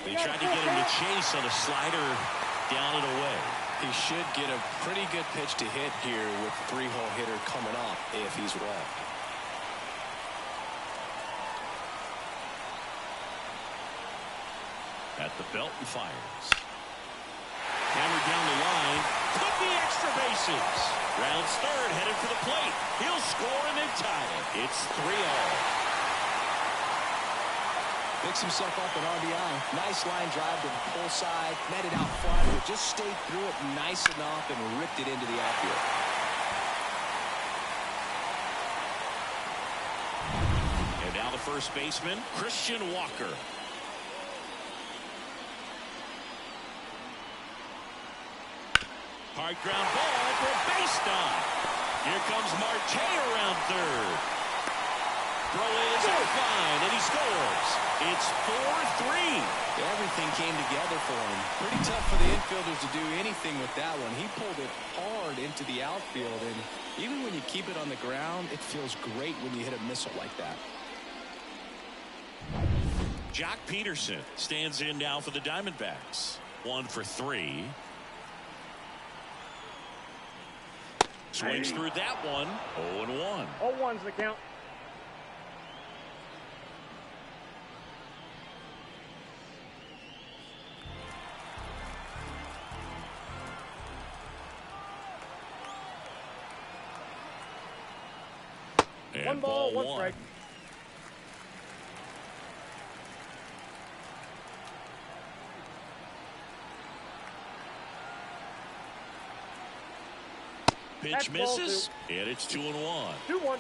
They tried to get him to chase on a slider down and away. He should get a pretty good pitch to hit here with three-hole hitter coming up if he's walked. At the belt and fires. Hammered down the line. Took the extra bases. Rounds third, headed for the plate. He'll score and then tie it. It's 3-all. Picks himself up an RBI. Nice line drive to the pull side. Netted out front, but just stayed through it nice enough and ripped it into the outfield. And now the first baseman, Christian Walker. Hard ground ball for a base knock. Here comes Marte around third. Throw is fine, and he scores. It's 4-3. Everything came together for him. Pretty tough for the infielders to do anything with that one. He pulled it hard into the outfield, and even when you keep it on the ground, it feels great when you hit a missile like that. Jock Peterson stands in now for the Diamondbacks. 1 for 3. Swings through that one. 0-1. 0-1's the count. And 1 ball, 1 strike. Pitch misses, and it's 2-1. 2-1.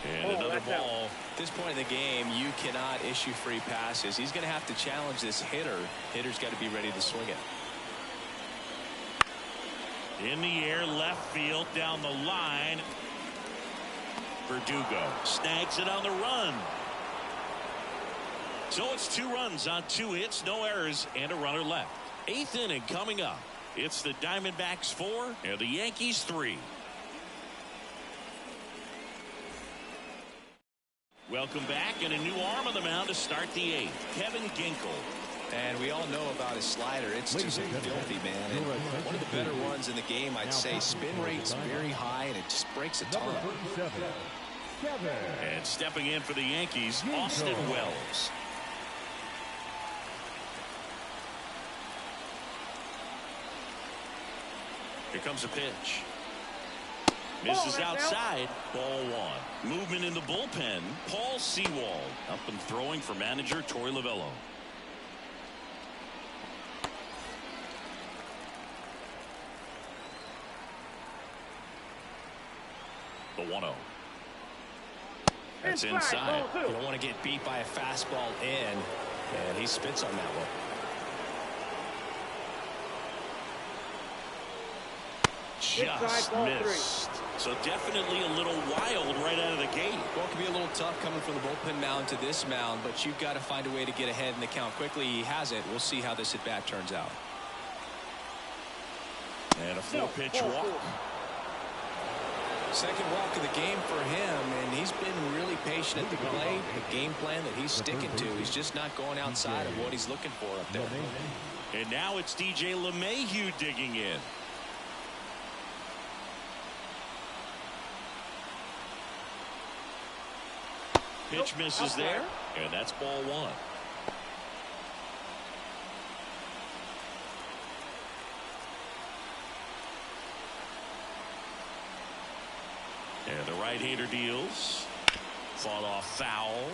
And another ball. At this point in the game, you cannot issue free passes. He's going to have to challenge this hitter. Hitter's got to be ready to swing it. In the air, left field, down the line. Verdugo snags it on the run. So it's 2 runs on 2 hits, no errors, and a runner left. 8th inning coming up. It's the Diamondbacks 4 and the Yankees 3. Welcome back, and a new arm on the mound to start the 8th. Kevin Ginkel. And we all know about his slider. It's just filthy, man. And one of the better ones in the game, I'd say. Spin rate's very high, and it just breaks a ton. And stepping in for the Yankees, Austin Wells. Here comes a pitch. Misses outside. Ball 1. Movement in the bullpen. Paul Sewald up and throwing for manager Torey Lovullo. The 1-0. That's inside. You don't want to get beat by a fastball in, and he spits on that one. Just missed. So definitely a little wild right out of the gate. Well, it can be a little tough coming from the bullpen mound to this mound, but you've got to find a way to get ahead in the count quickly. He has it. We'll see how this at bat turns out. And a 4-pitch walk. Second walk of the game for him, and he's been really patient at the plate. The game plan that he's sticking to. He's just not going outside of what he's looking for up there. And now it's DJ LeMahieu digging in. Pitch misses there, and that's ball 1. And the right-hander deals. Fought off foul.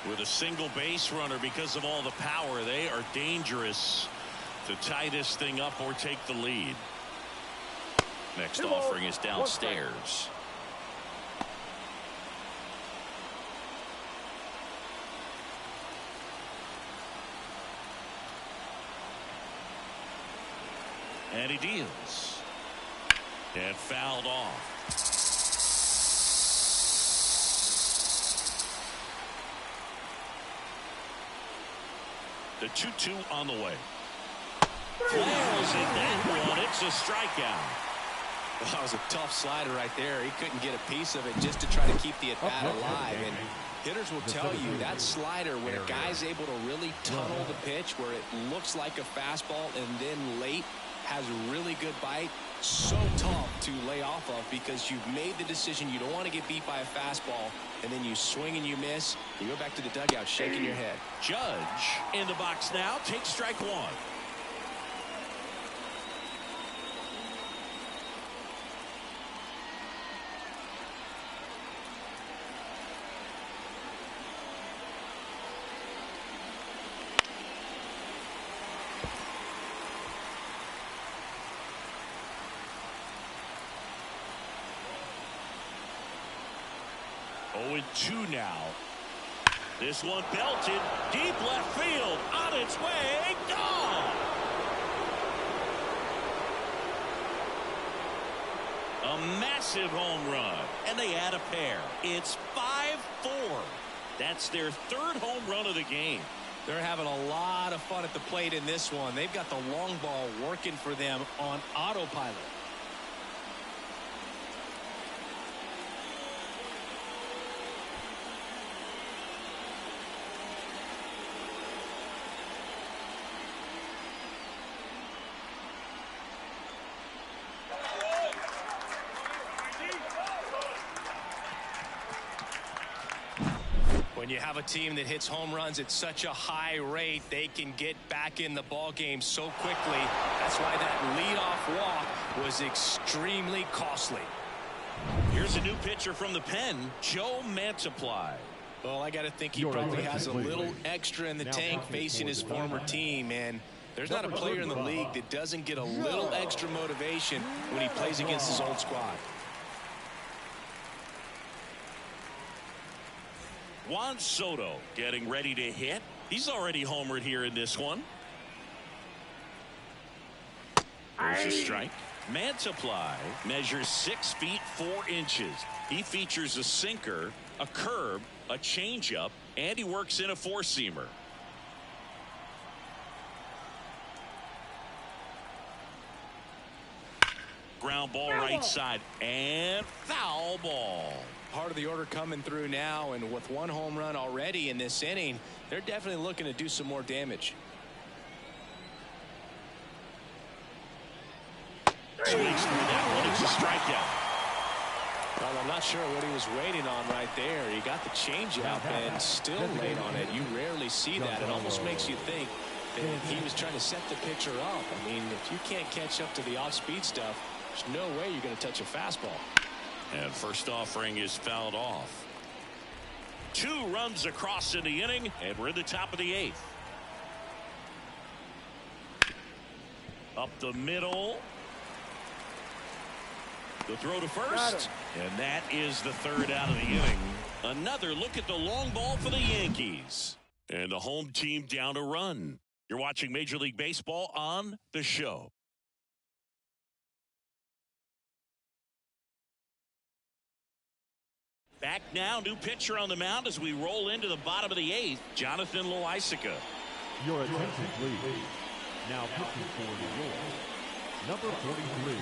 With a single base runner because of all the power, they are dangerous to tie this thing up or take the lead. Next offering is downstairs. And he deals. And fouled off. The 2-2 on the way. Flails in that one. It's a strikeout. Well, that was a tough slider right there. He couldn't get a piece of it just to try to keep the at-bat alive. And hitters will tell you that slider, when a guy's able to really tunnel the pitch where it looks like a fastball and then late has a really good bite, so tough to lay off of because you've made the decision you don't want to get beat by a fastball, and then you swing and you miss. You go back to the dugout shaking your head. Judge in the box now. Take strike one. Oh, 2 now. This one belted deep left field, on its way, gone. A massive home run, and they add a pair. It's 5-4. That's their 3rd home run of the game. They're having a lot of fun at the plate in this one. They've got the long ball working for them on autopilot. When you have a team that hits home runs at such a high rate, they can get back in the ball game so quickly. That's why that leadoff walk was extremely costly. Here's a new pitcher from the pen, Joe Mantiply. Well, I got to think he probably has a little extra in the tank facing his former team, and there's not a player in the league that doesn't get a little extra motivation when he plays against his old squad. Juan Soto getting ready to hit. He's already homered here in this one. There's a strike. Mantiply measures 6 feet 4 inches. He features a sinker, a curve, a changeup, and he works in a 4-seamer. Ground ball right side, and foul ball. Part of the order coming through now, and with 1 home run already in this inning, they're definitely looking to do some more damage. Swings through that one. It's a strikeout. Well, I'm not sure what he was waiting on right there. He got the changeup and still late on it. You rarely see that. It almost makes you think that he was trying to set the pitcher up. I mean, if you can't catch up to the off-speed stuff, there's no way you're going to touch a fastball. And first offering is fouled off. 2 runs across in the inning, and we're in the top of the 8th. Up the middle. The throw to first, and that is the 3rd out of the inning. Another look at the long ball for the Yankees. And the home team down a run. You're watching Major League Baseball on The Show. Back now, new pitcher on the mound as we roll into the bottom of the 8th, Jonathan Loaisiga. Your attention, please. Now pitching for New York, number 43,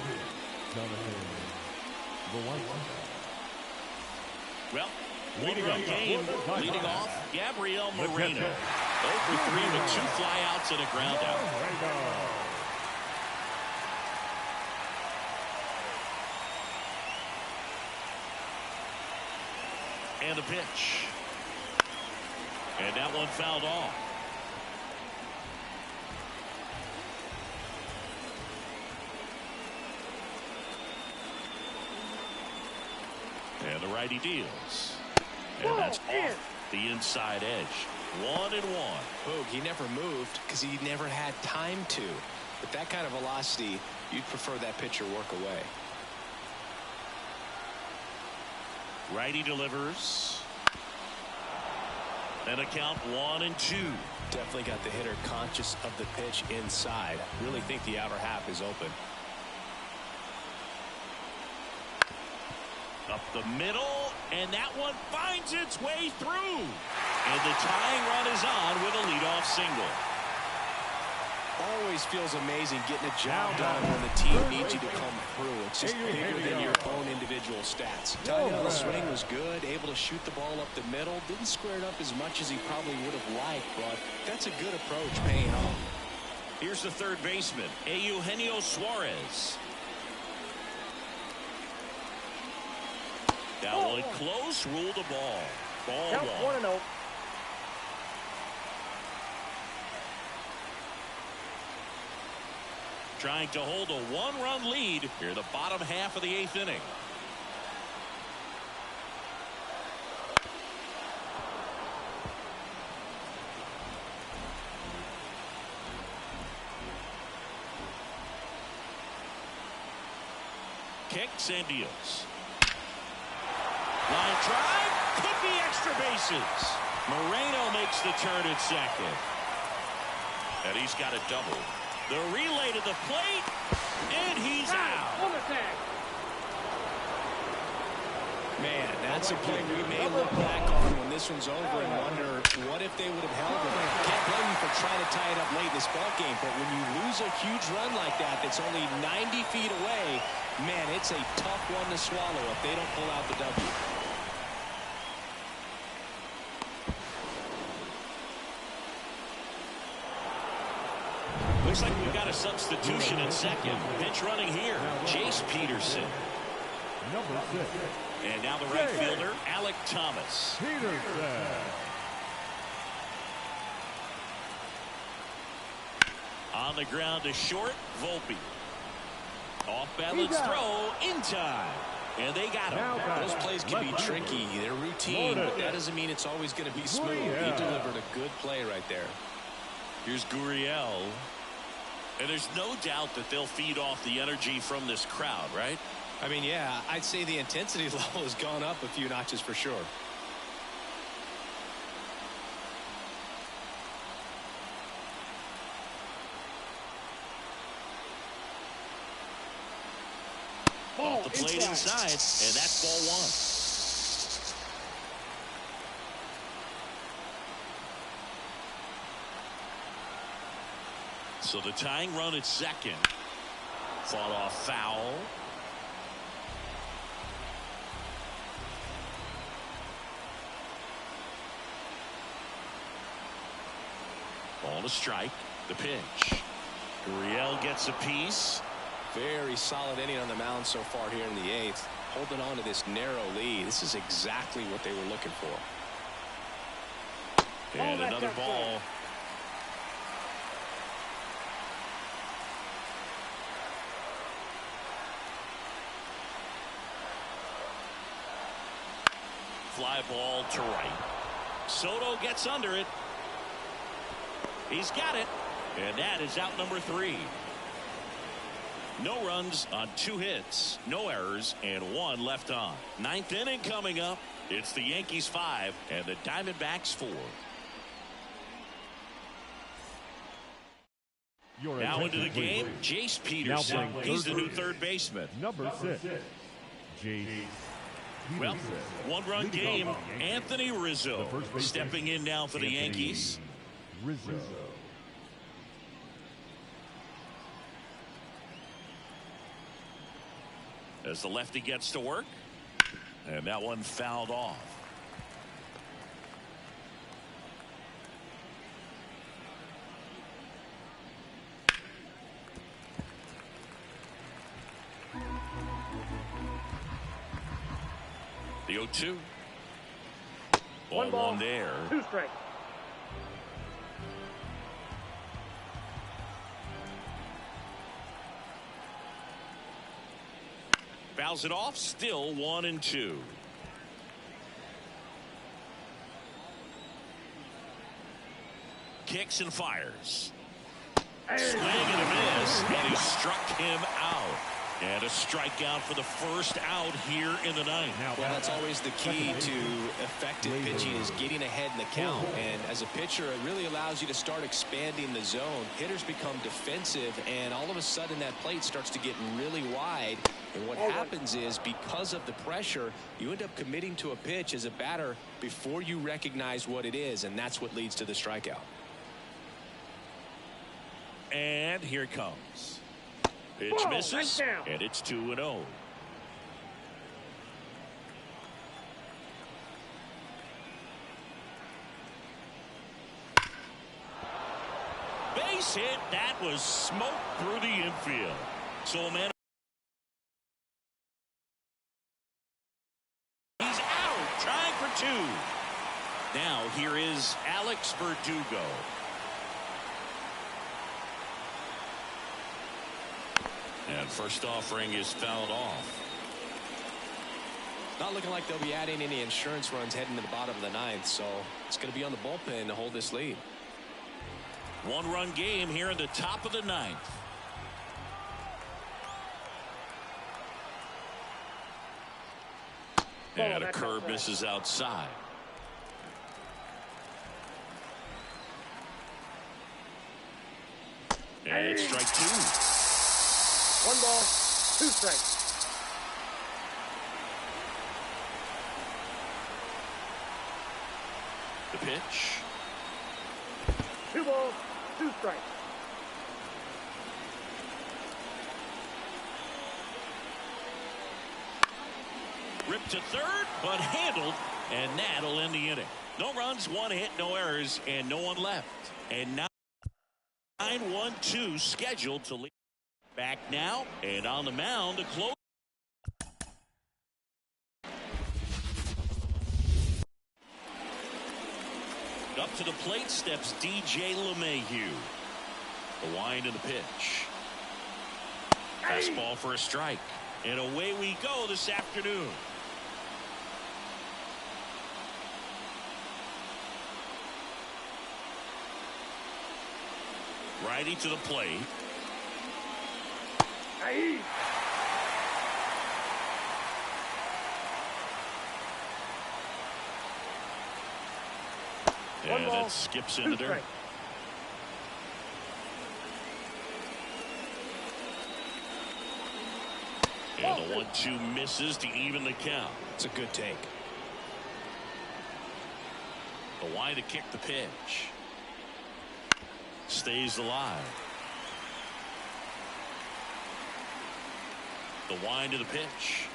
Jonathan Loaisiga. Well, one-run game leading off, Gabriel Moreno. 0 for 3 with 2 flyouts and a ground out. And the pitch. And that one fouled off. And the righty deals. And that's off the inside edge. 1-1. Boog, he never moved because he never had time to. With that kind of velocity, you'd prefer that pitcher work away. Righty delivers. And a count 1-2. Definitely got the hitter conscious of the pitch inside. Really think the outer half is open. Up the middle, and that one finds its way through. And the tying run is on with a leadoff single. Always feels amazing getting a job done when the team needs you to come through. It's just bigger than your own individual stats. Timing on the swing was good, able to shoot the ball up the middle. Didn't square it up as much as he probably would have liked, but that's a good approach paying off. Here's the third baseman, Eugenio Suarez. That one close, ruled the ball. Ball one. 1-0. Trying to hold a one-run lead here in the bottom half of the 8th inning. Kicks and deals. Line drive, could be extra bases. Moreno makes the turn at second. And he's got a double. The relay to the plate, and he's out. On the tag. Man, that's a play we may look back on when this one's over and wonder what if they would have held him. Can't blame you for trying to tie it up late in this ball game, but when you lose a huge run like that that's only 90 feet away, man, it's a tough one to swallow if they don't pull out the W. Looks like we've got a substitution at second. Bench running here, Chase Peterson. Number 6. And now the right fielder, Alec Thomas. Peterson. On the ground to short, Volpe. Off balance throw, in time. And they got him. Those plays can be tricky. They're routine, but that doesn't mean it's always going to be smooth. He delivered a good play right there. Here's Gurriel. And there's no doubt that they'll feed off the energy from this crowd, right? I mean, yeah, I'd say the intensity level has gone up a few notches for sure. Off the plate inside, and that's ball one. So the tying run at second. Fought off foul. Ball to strike. The pitch. Gurriel gets a piece. Very solid inning on the mound so far here in the 8th. Holding on to this narrow lead. This is exactly what they were looking for. And another ball. Fly ball to right. Soto gets under it. He's got it. And that is out number 3. No runs on 2 hits, no errors, and 1 left on. 9th inning coming up. It's the Yankees 5 and the Diamondbacks 4. Now into the game, Jace Peterson. He's the new third baseman. Number 6. Jace. Well, 1-run game. Anthony Rizzo stepping in now for the Yankees. Rizzo. As the lefty gets to work. And that one fouled off. The 0-2. One ball, there. 2 strikes. Fouls it off. Still 1-2. Kicks and fires. Swing and a miss, and he struck him out. And a strikeout for the first out here in the 9th. Well, that's always the key to effective pitching, is getting ahead in the count. And as a pitcher, it really allows you to start expanding the zone. Hitters become defensive, and all of a sudden that plate starts to get really wide. And what happens is, because of the pressure, you end up committing to a pitch as a batter before you recognize what it is, and that's what leads to the strikeout. And here it comes. Pitch misses, and it's 2-0. Base hit. That was smoke through the infield. So a man. He's out, trying for 2. Now here is Alex Verdugo. And first offering is fouled off. Not looking like they'll be adding any insurance runs heading to the bottom of the 9th, so it's going to be on the bullpen to hold this lead. 1-run game here in the top of the 9th. And a curve misses outside. And it's strike 2. 1 ball, 2 strikes. The pitch. 2 balls, 2 strikes. Ripped to third, but handled, and that'll end the inning. No runs, 1 hit, no errors, and no one left. And now 9-1-2 scheduled to lead. Back now, and on the mound to close. Up to the plate steps DJ LeMahieu. The wind of the pitch. Fastball for a strike. And away we go this afternoon. Righty to the plate. Aye. And it skips in the dirt. And the 1-2 misses to even the count. It's a good take. The wind to kick the pitch. Stays alive. The wind to the pitch.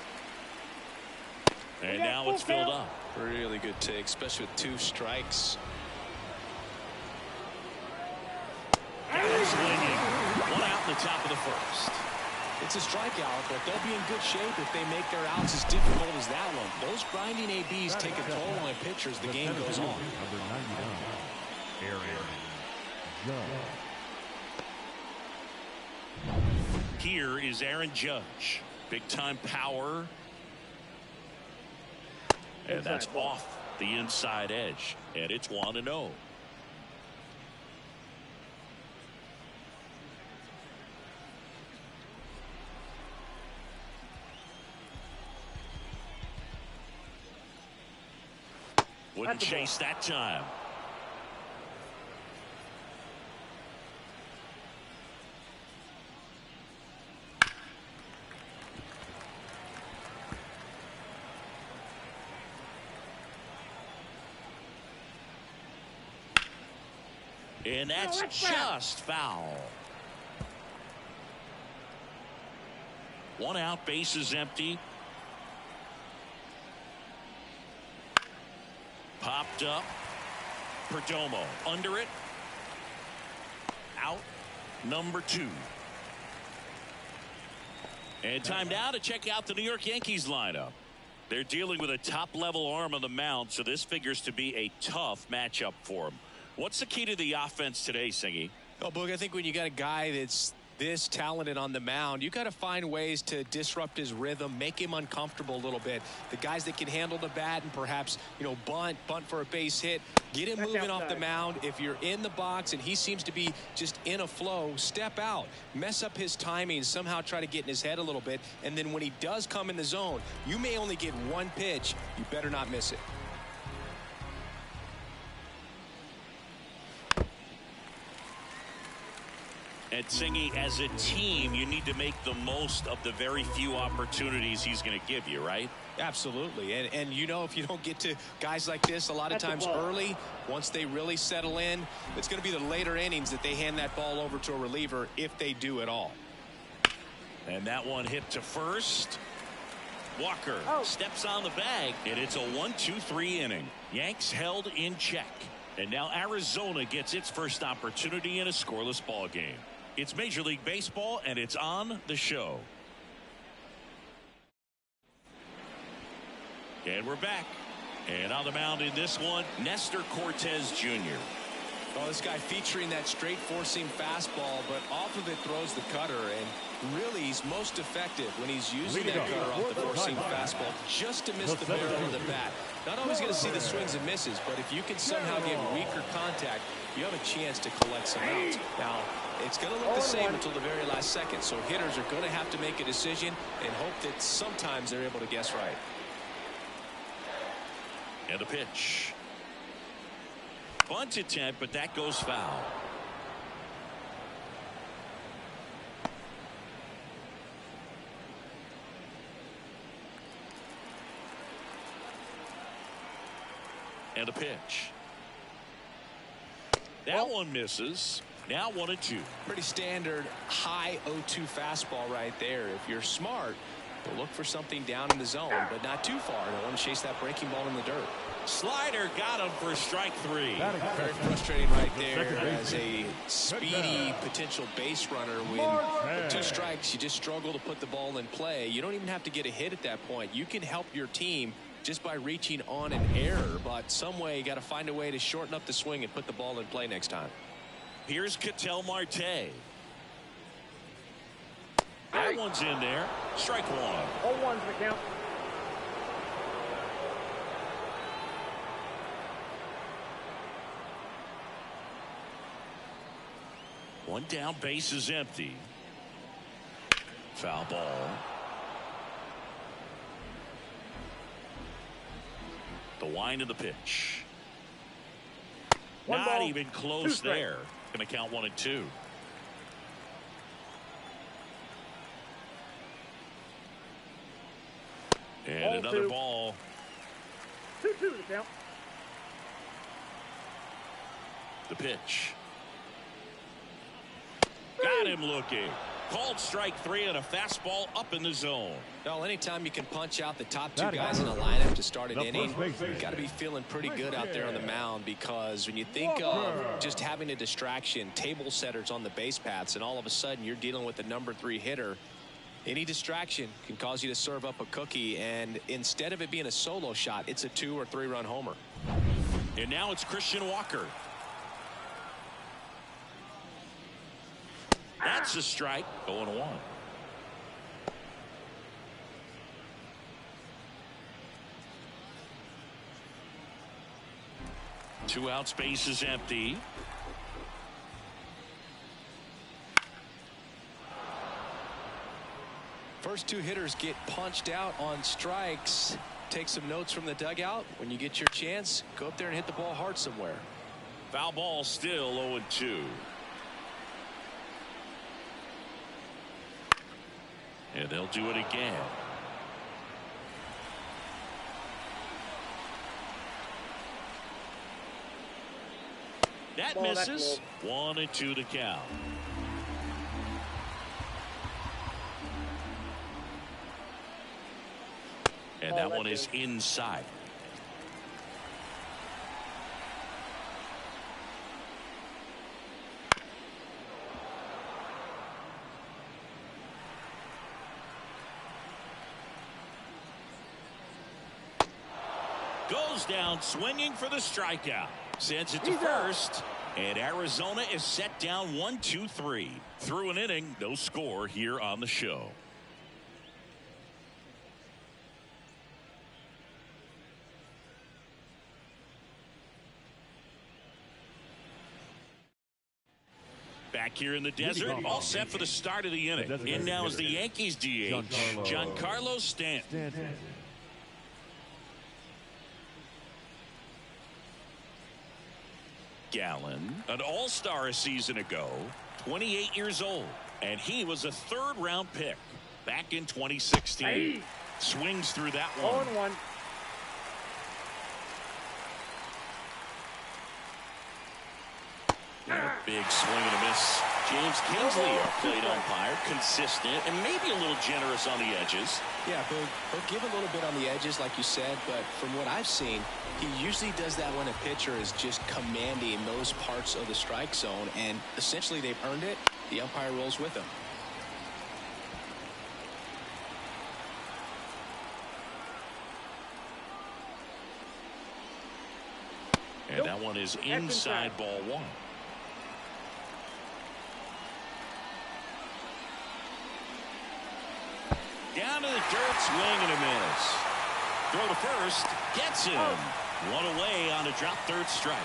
And now it's filled up. Really good take, especially with 2 strikes. Swinging. 1 out in the top of the first. It's a strikeout, but they'll be in good shape if they make their outs as difficult as that one. Those grinding ABs take a toll on pitchers. The game goes on. Number 99, Aaron Judge. Here is Aaron Judge. Big time power. And that's off the inside edge. And it's 1-0. Wouldn't chase that time. And that's just foul. 1 out, base is empty. Popped up. Perdomo under it. Out. Number 2. And time now to check out the New York Yankees lineup. They're dealing with a top-level arm on the mound, so this figures to be a tough matchup for them. What's the key to the offense today, Singy? Oh, Boog, I think when you got a guy that's this talented on the mound, you got to find ways to disrupt his rhythm, make him uncomfortable a little bit. The guys that can handle the bat and perhaps, bunt for a base hit, get him moving off the mound. If you're in the box and he seems to be just in a flow, step out, mess up his timing, somehow try to get in his head a little bit. And then when he does come in the zone, you may only get 1 pitch. You better not miss it. And Singy, as a team, you need to make the most of the very few opportunities he's going to give you, right? Absolutely. And you know, if you don't get to guys like this a lot of times early, once they really settle in, it's going to be the later innings that they hand that ball over to a reliever, if they do at all. And that one hit to first. Walker steps on the bag, and it's a 1-2-3 inning. Yanks held in check. And now Arizona gets its first opportunity in a scoreless ball game. It's Major League Baseball, and it's on the show. And we're back. And on the mound in this one, Nestor Cortez Jr. Well, this guy featuring that straight four-seam fastball, but off of it throws the cutter, and really he's most effective when he's using that cutter off the four-seam fastball just to miss the barrel of the bat. Not always going to see the swings and misses, but if you can somehow get weaker contact, you have a chance to collect some outs. Now, it's going to look the same until the very last second, so hitters are going to have to make a decision and hope that sometimes they're able to guess right. And a pitch. Bunt attempt, but that goes foul. And a pitch. That one misses. Now 1-2. Pretty standard high 0-2 fastball right there. If you're smart, you'll look for something down in the zone, but not too far. Don't want to chase that breaking ball in the dirt. Slider got him for strike 3. Very frustrating right there as a speedy potential base runner. When with 2 strikes, you just struggle to put the ball in play. You don't even have to get a hit at that point. You can help your team just by reaching on an error, but some way you got to find a way to shorten up the swing and put the ball in play next time. Here's Ketel Marte. That one's in there. Strike 1. All ones the count. One down, base is empty. Foul ball. The wind of the pitch. Not even close there. Going to count 1 and 2. And another ball. 2-2 the count. The pitch. Got him looking. Called strike 3 and a fastball up in the zone. Well, anytime you can punch out the top 2 guys in a lineup to start an inning, you've got to be feeling pretty good out there on the mound, because when you think of just having a distraction, table setters on the base paths, and all of a sudden you're dealing with the number 3 hitter, any distraction can cause you to serve up a cookie, and instead of it being a solo shot, it's a 2 or 3 run homer. And now it's Christian Walker. That's a strike. 0-1. Two outs, base is empty. First 2 hitters get punched out on strikes. Take some notes from the dugout. When you get your chance, go up there and hit the ball hard somewhere. Foul ball, still 0-2. And they'll do it again. That misses. 1-2 to count. And that one is inside. Goes down swinging for the strikeout. Sends it to first. And Arizona is set down 1-2-3. Through an inning, no score here on the show. Back here in the desert, all set for the start of the inning. In now is the Yankees DH, Giancarlo Stanton. Gallen, an all-star a season ago, 28 years old, and he was a third-round pick back in 2016. Hey. Swings through that one. 0-1. Big swing and a miss. James Kinsley, our plate umpire, consistent and maybe a little generous on the edges. Yeah, he'll give a little bit on the edges, like you said, but from what I've seen, he usually does that when a pitcher is just commanding those parts of the strike zone, and essentially they've earned it. The umpire rolls with them. And that one is inside ball one. Down to the dirt, swing and a miss. Throw to first, gets him. One away on a drop third strike.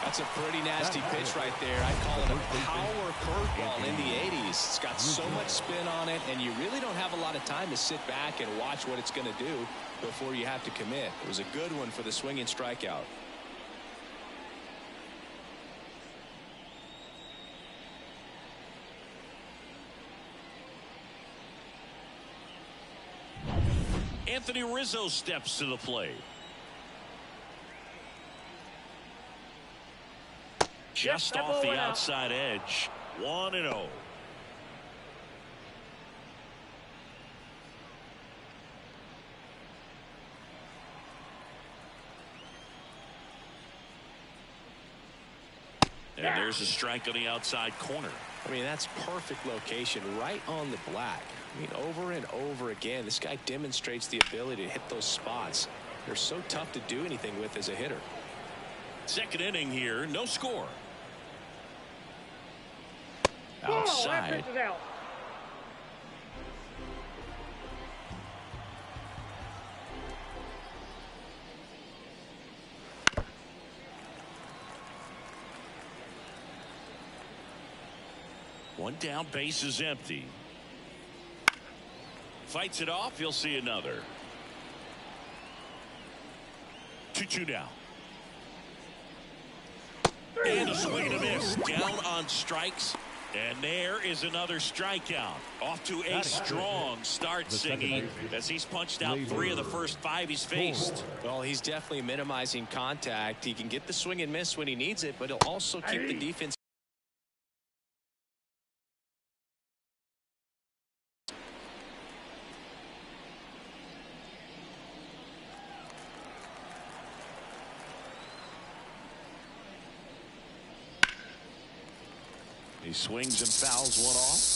That's a pretty nasty pitch right there. I call it a power curveball in the 80s. It's got so much spin on it, and you really don't have a lot of time to sit back and watch what it's going to do before you have to commit. It was a good one for the swinging strikeout. Anthony Rizzo steps to the plate. Just off the outside edge. 1-0. And there's a strike on the outside corner. I mean, that's perfect location, right on the black. I mean, over and over again, this guy demonstrates the ability to hit those spots. They're so tough to do anything with as a hitter. Second inning here, no score. Outside. Out. One down, base is empty. Fights it off, you'll see another. 2-2 now. And a swing and a miss. Down on strikes. And there is another strikeout. Off to a strong start, Singy, as he's punched out 3 of the first 5 he's faced. Well, he's definitely minimizing contact. He can get the swing and miss when he needs it, but he'll also keep the defense. He swings and fouls one off.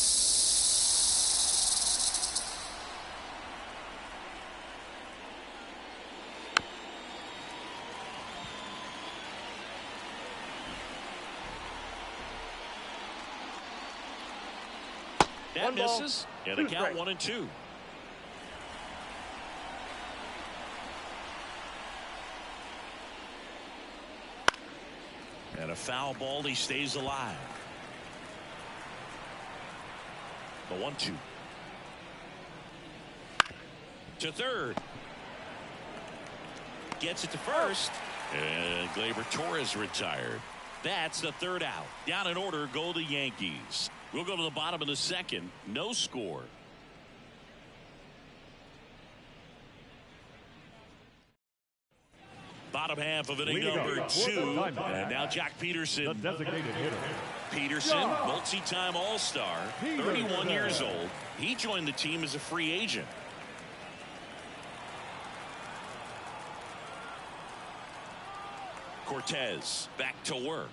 That misses. And the count 1-2. And a foul ball. He stays alive. The 1-2 to third, gets it to first, and Gleyber Torres retired. That's the third out. Down in order go the Yankees. We'll go to the bottom of the second. No score. Bottom half of inning number 2, and now Jack Peterson, the designated hitter. Peterson, multi-time All-Star, 31 years old. He joined the team as a free agent. Cortez back to work.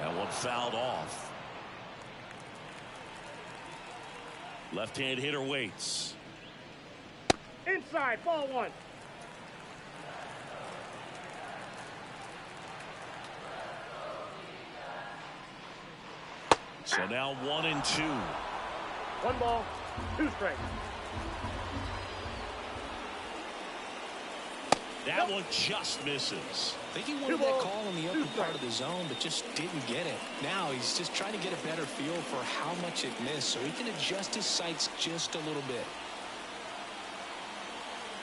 That one fouled off. Left-hand hitter waits. Inside, ball 1. So now 1-2. 1 ball, 2 strikes. That one just misses. I think he wanted that call on the upper part of the zone, but just didn't get it. Now he's just trying to get a better feel for how much it missed, so he can adjust his sights just a little bit.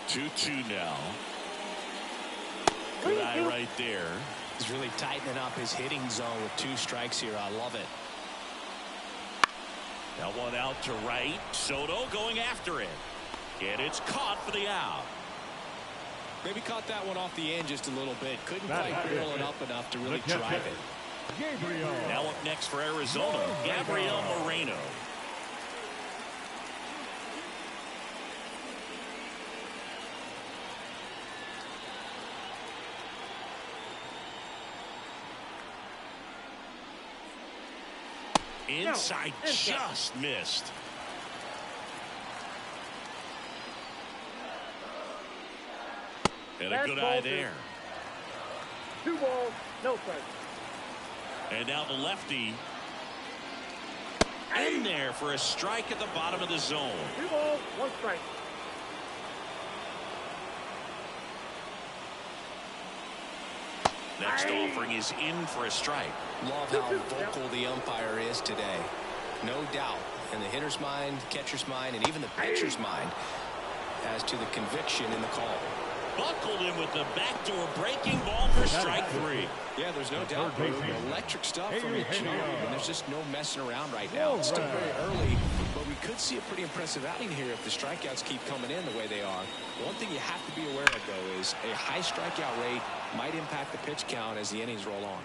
2-2 now. Good eye right there. He's really tightening up his hitting zone with 2 strikes here. I love it. That one out to right. Soto going after it. And it's caught for the out. Maybe caught that one off the end just a little bit. Couldn't quite barrel it up enough to really drive it. Now up next for Arizona, Gabriel Moreno. Inside, just missed. And a good eye there. 2 balls, no strikes. And now the lefty in there for a strike at the bottom of the zone. 2 balls, 1 strike. Next offering is in for a strike. Love how vocal the umpire is today. No doubt in the hitter's mind, catcher's mind, and even the pitcher's mind as to the conviction in the call. Buckled in with the backdoor breaking ball for strike 3. Yeah, there's no doubt. Electric stuff from the jump, and there's just no messing around right now. It's still very early, but we could see a pretty impressive outing here if the strikeouts keep coming in the way they are. One thing you have to be aware of, though, is a high strikeout rate might impact the pitch count as the innings roll on.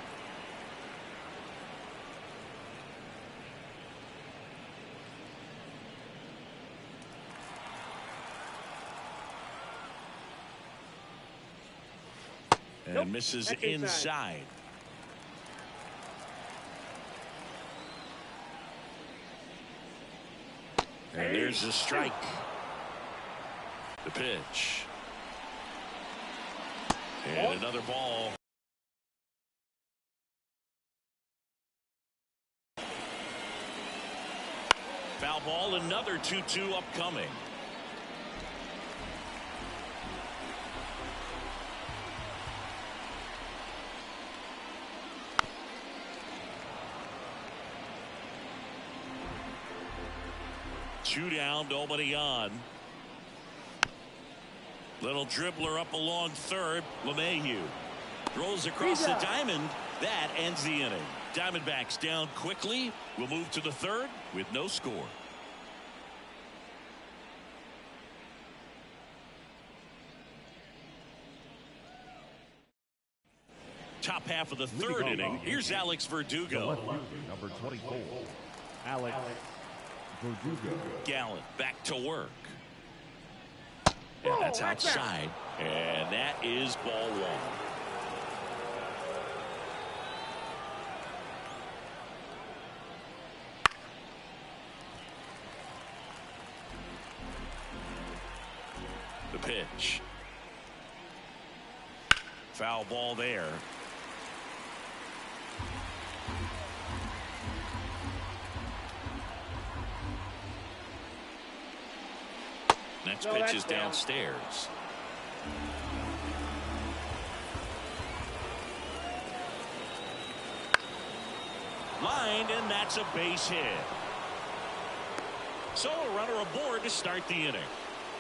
And misses inside. And there's the strike. The pitch. And another ball. Foul ball, another 2-2 upcoming. Two down, nobody on. Little dribbler up along third. LeMahieu throws across the diamond. That ends the inning. Diamondbacks down quickly. We'll move to the third with no score. Top half of the third inning. Here's Alex Verdugo. Number 24, Alex Verdugo. Gallant back to work. And that's outside. And that is ball 1. The pitch. Foul ball there. Next pitch is downstairs. Lined, and that's a base hit. So a runner aboard to start the inning.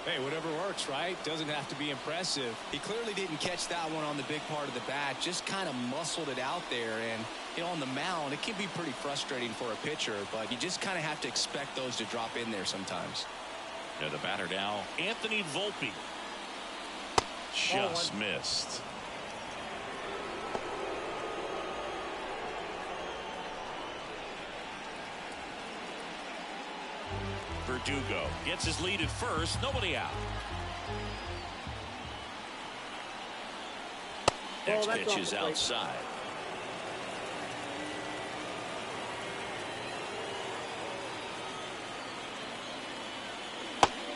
Hey, whatever works, right? Doesn't have to be impressive. He clearly didn't catch that one on the big part of the bat. Just kind of muscled it out there. And, you know, on the mound, it can be pretty frustrating for a pitcher, but you just kind of have to expect those to drop in there sometimes. Yeah, the batter now, Anthony Volpe. Just missed. Verdugo gets his lead at first. Nobody out. Next pitch is outside.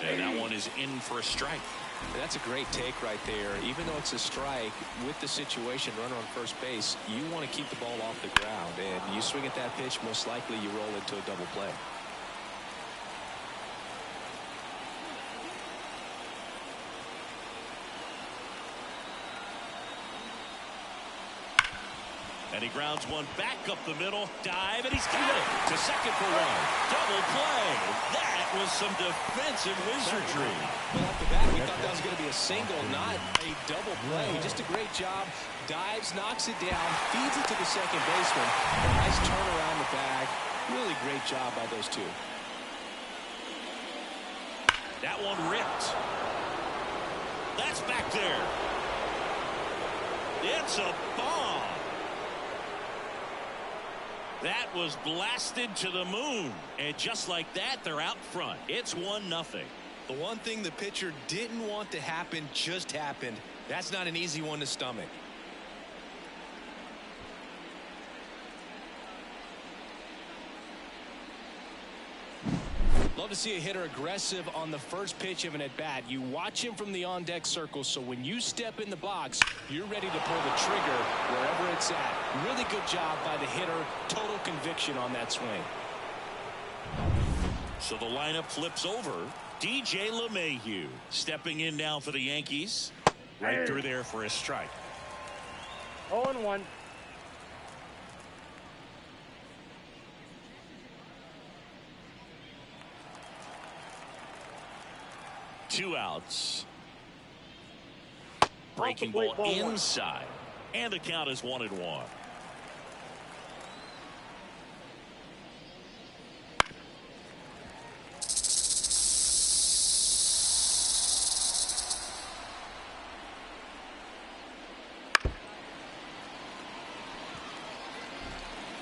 And that one is in for a strike. That's a great take right there. Even though it's a strike, with the situation, runner on first base, you want to keep the ball off the ground. And you swing at that pitch, most likely you roll into a double play. And he grounds one back up the middle. Dive, and he's got it to second for 1. Double play. That was some defensive wizardry. Well, off the bat, bat. We thought that was going to be a single, not a double play. Just a great job. Dives, knocks it down, feeds it to the second baseman. A nice turn around the bag. Really great job by those two. That one ripped. That's back there. It's a bomb. That was blasted to the moon. And just like that, they're out front. It's 1-0. The one thing the pitcher didn't want to happen just happened. That's not an easy one to stomach. Love to see a hitter aggressive on the first pitch of an at-bat. You watch him from the on-deck circle, so when you step in the box, you're ready to pull the trigger wherever it's at. Really good job by the hitter. Total conviction on that swing. So the lineup flips over. DJ LeMahieu stepping in now for the Yankees. Right through there for a strike. 0-1. Two outs. Breaking ball inside. And the count is 1-1.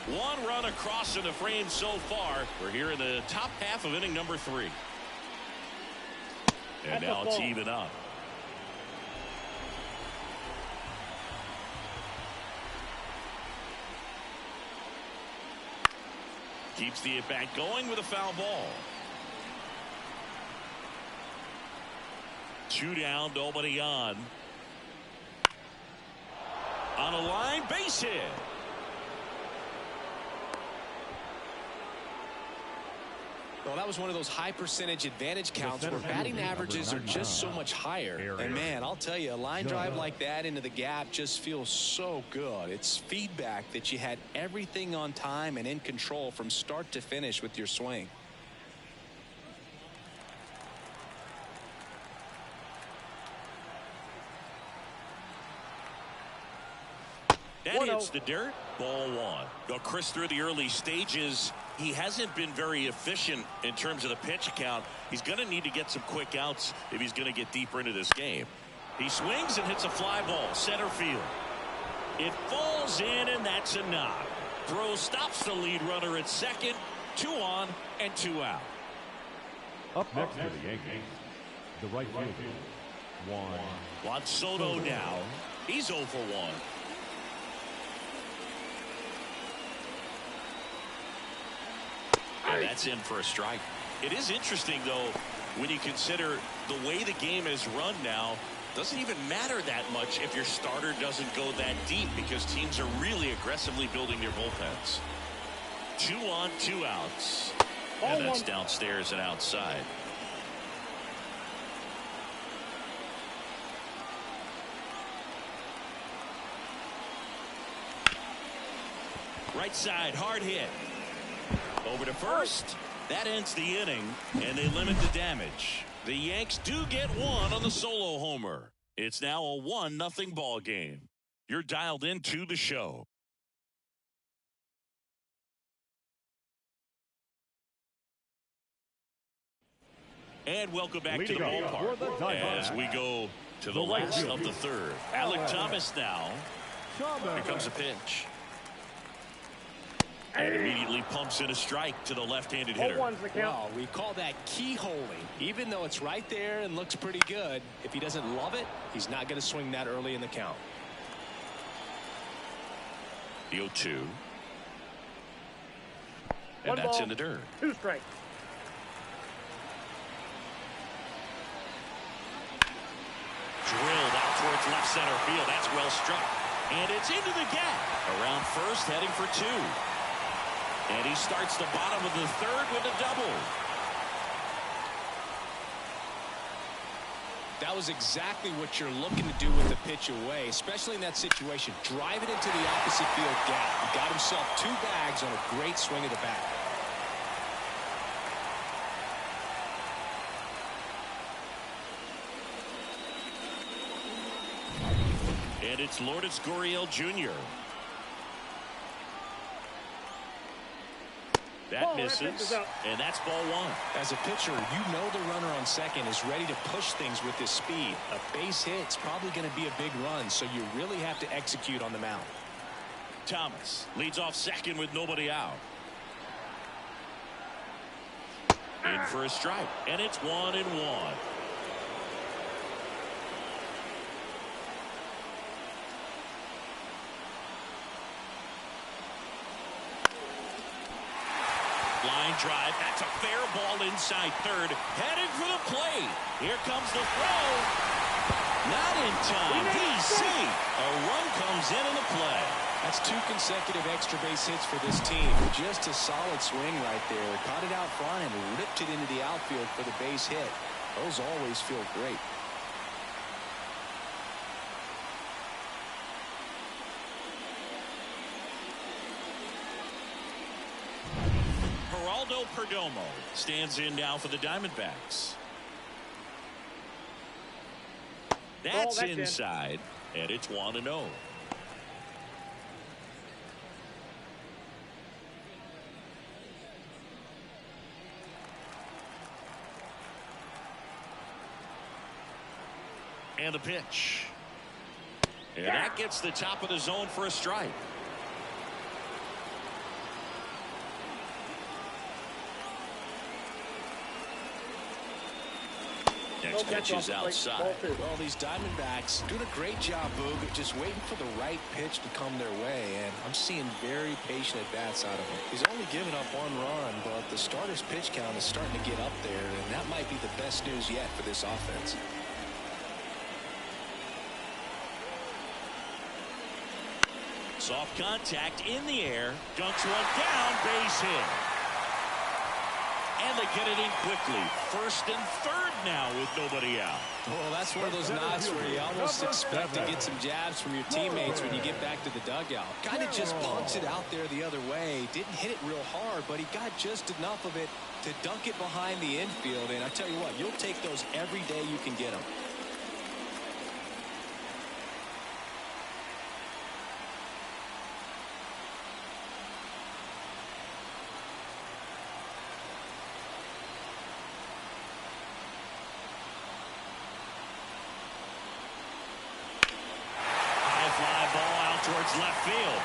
One run across in the frame so far. We're here in the top half of inning number 3. And now it's even up. Keeps the at-bat going with a foul ball. 2 down, nobody on. On a line, base hit. Well, that was one of those high percentage advantage counts where batting averages are just so much higher. And man, I'll tell you, a line drive like that into the gap just feels so good. It's feedback that you had everything on time and in control from start to finish with your swing. That hits the dirt. Ball 1. Now, Chris, through the early stages, he hasn't been very efficient in terms of the pitch count. He's going to need to get some quick outs if he's going to get deeper into this game. He swings and hits a fly ball, center field. It falls in, and that's a knock. Throw stops the lead runner at second. 2 on and 2 out. Up next for the Yankees, the right fielder, Juan Soto now. He's 0 for 1. And that's in for a strike. It is interesting, though, when you consider the way the game is run now. Doesn't even matter that much if your starter doesn't go that deep, because teams are really aggressively building their bullpens. 2 on, 2 outs. And that's downstairs and outside. Right side, hard hit. Over to first. That ends the inning, and they limit the damage. The Yanks do get one on the solo homer. It's now a 1-0 ball game. You're dialed into the show. And welcome back to the ballpark as we go to the last of the third. Alec Thomas now. Here comes a pitch. And immediately pumps in a strike to the left-handed hitter. Well, we call that keyholing. Even though it's right there and looks pretty good, if he doesn't love it, he's not going to swing that early in the count. The 0-2. And that's in the dirt. 2 strikes. Drilled out towards left center field. That's well struck. And it's into the gap. Around first, heading for 2. And he starts the bottom of the third with a double. That was exactly what you're looking to do with the pitch away, especially in that situation. Drive it into the opposite field gap. He got himself 2 bags on a great swing of the bat. And it's Lourdes Gurriel Jr. That misses, and that's ball one. As a pitcher, you know the runner on second is ready to push things with his speed. A base hit's probably going to be a big run, so you really have to execute on the mound. Thomas leads off second with nobody out. In for a strike, and it's 1-1. Line drive. That's a fair ball inside third. Headed for the plate. Here comes the throw. Not in time. DC. A run comes in the play. That's 2 consecutive extra base hits for this team. Just a solid swing right there. Caught it out front and ripped it into the outfield for the base hit. Those always feel great. Geraldo Perdomo stands in now for the Diamondbacks. That's inside, and it's 1-0. And the pitch. And that gets the top of the zone for a strike. Next pitch is outside. Well, these Diamondbacks doing a great job, Boog, just waiting for the right pitch to come their way, and I'm seeing very patient at-bats out of him. He's only given up 1 run, but the starter's pitch count is starting to get up there, and that might be the best news yet for this offense. Soft contact in the air. Dunks one down. Base hit. And they get it in quickly. First and third now with nobody out. Well, that's one of those knocks where you almost expect to get some jabs from your teammates when you get back to the dugout. Kind of just punks it out there the other way. Didn't hit it real hard, but he got just enough of it to dunk it behind the infield. And I tell you what, you'll take those every day you can get them. Towards left field.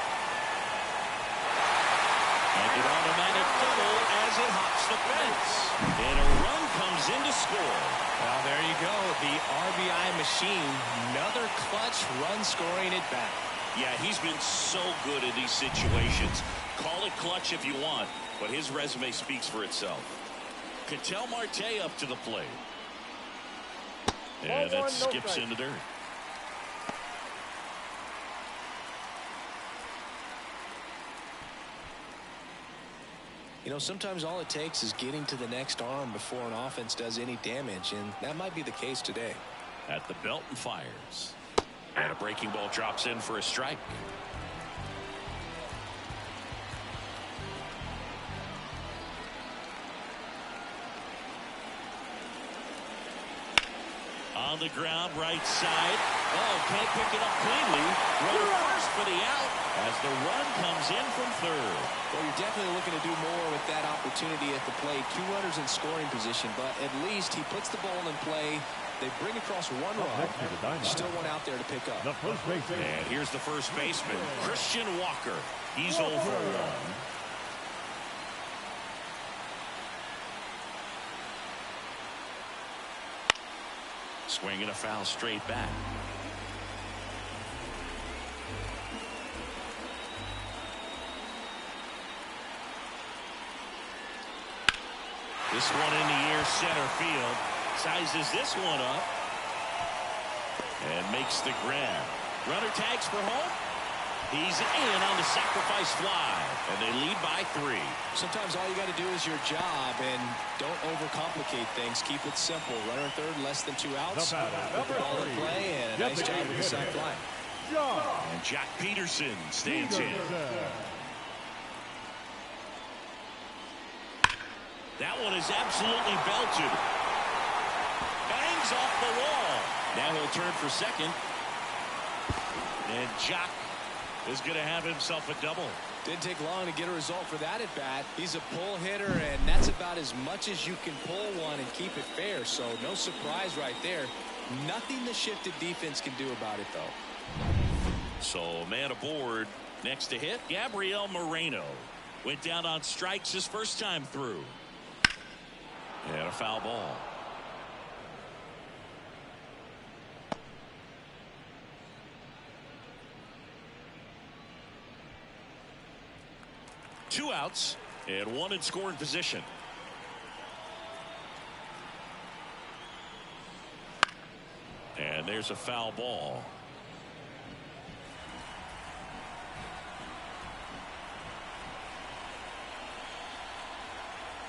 And an automatic double as it hops the fence. And a run comes in to score. Well, there you go. The RBI machine. Another clutch run scoring at bat. Yeah, he's been so good in these situations. Call it clutch if you want, but his resume speaks for itself. Ketel Marte up to the plate. And that skips in the dirt. You know, sometimes all it takes is getting to the next arm before an offense does any damage, and that might be the case today. At the belt and fires. And a breaking ball drops in for a strike. On the ground, right side. Oh, can't pick it up cleanly. Runner first for the out as the run comes in from third. Well, you're definitely looking to do more with that opportunity at the plate. 2 runners in scoring position, but at least he puts the ball in play. They bring across 1 run. Still one out there to pick up. And here's the first baseman, Christian Walker. He's 0 for 1. Swinging a foul straight back. This one in the air, center field. Sizes this one up. And makes the grab. Runner tags for home. He's in on the sacrifice fly. And they lead by 3. Sometimes all you got to do is your job, and don't overcomplicate things. Keep it simple. Runner third, less than 2 outs. Put the ball in play, and a nice job with the sac fly. And Jack Peterson stands in. That one is absolutely belted. Bangs off the wall. Now he'll turn for second. And Jock is going to have himself a double. Didn't take long to get a result for that at bat. He's a pull hitter, and that's about as much as you can pull one and keep it fair. So no surprise right there. Nothing the shifted defense can do about it, though. So man aboard. Next to hit, Gabriel Moreno. Went down on strikes his first time through. And a foul ball. Two outs and one in scoring position. And there's a foul ball.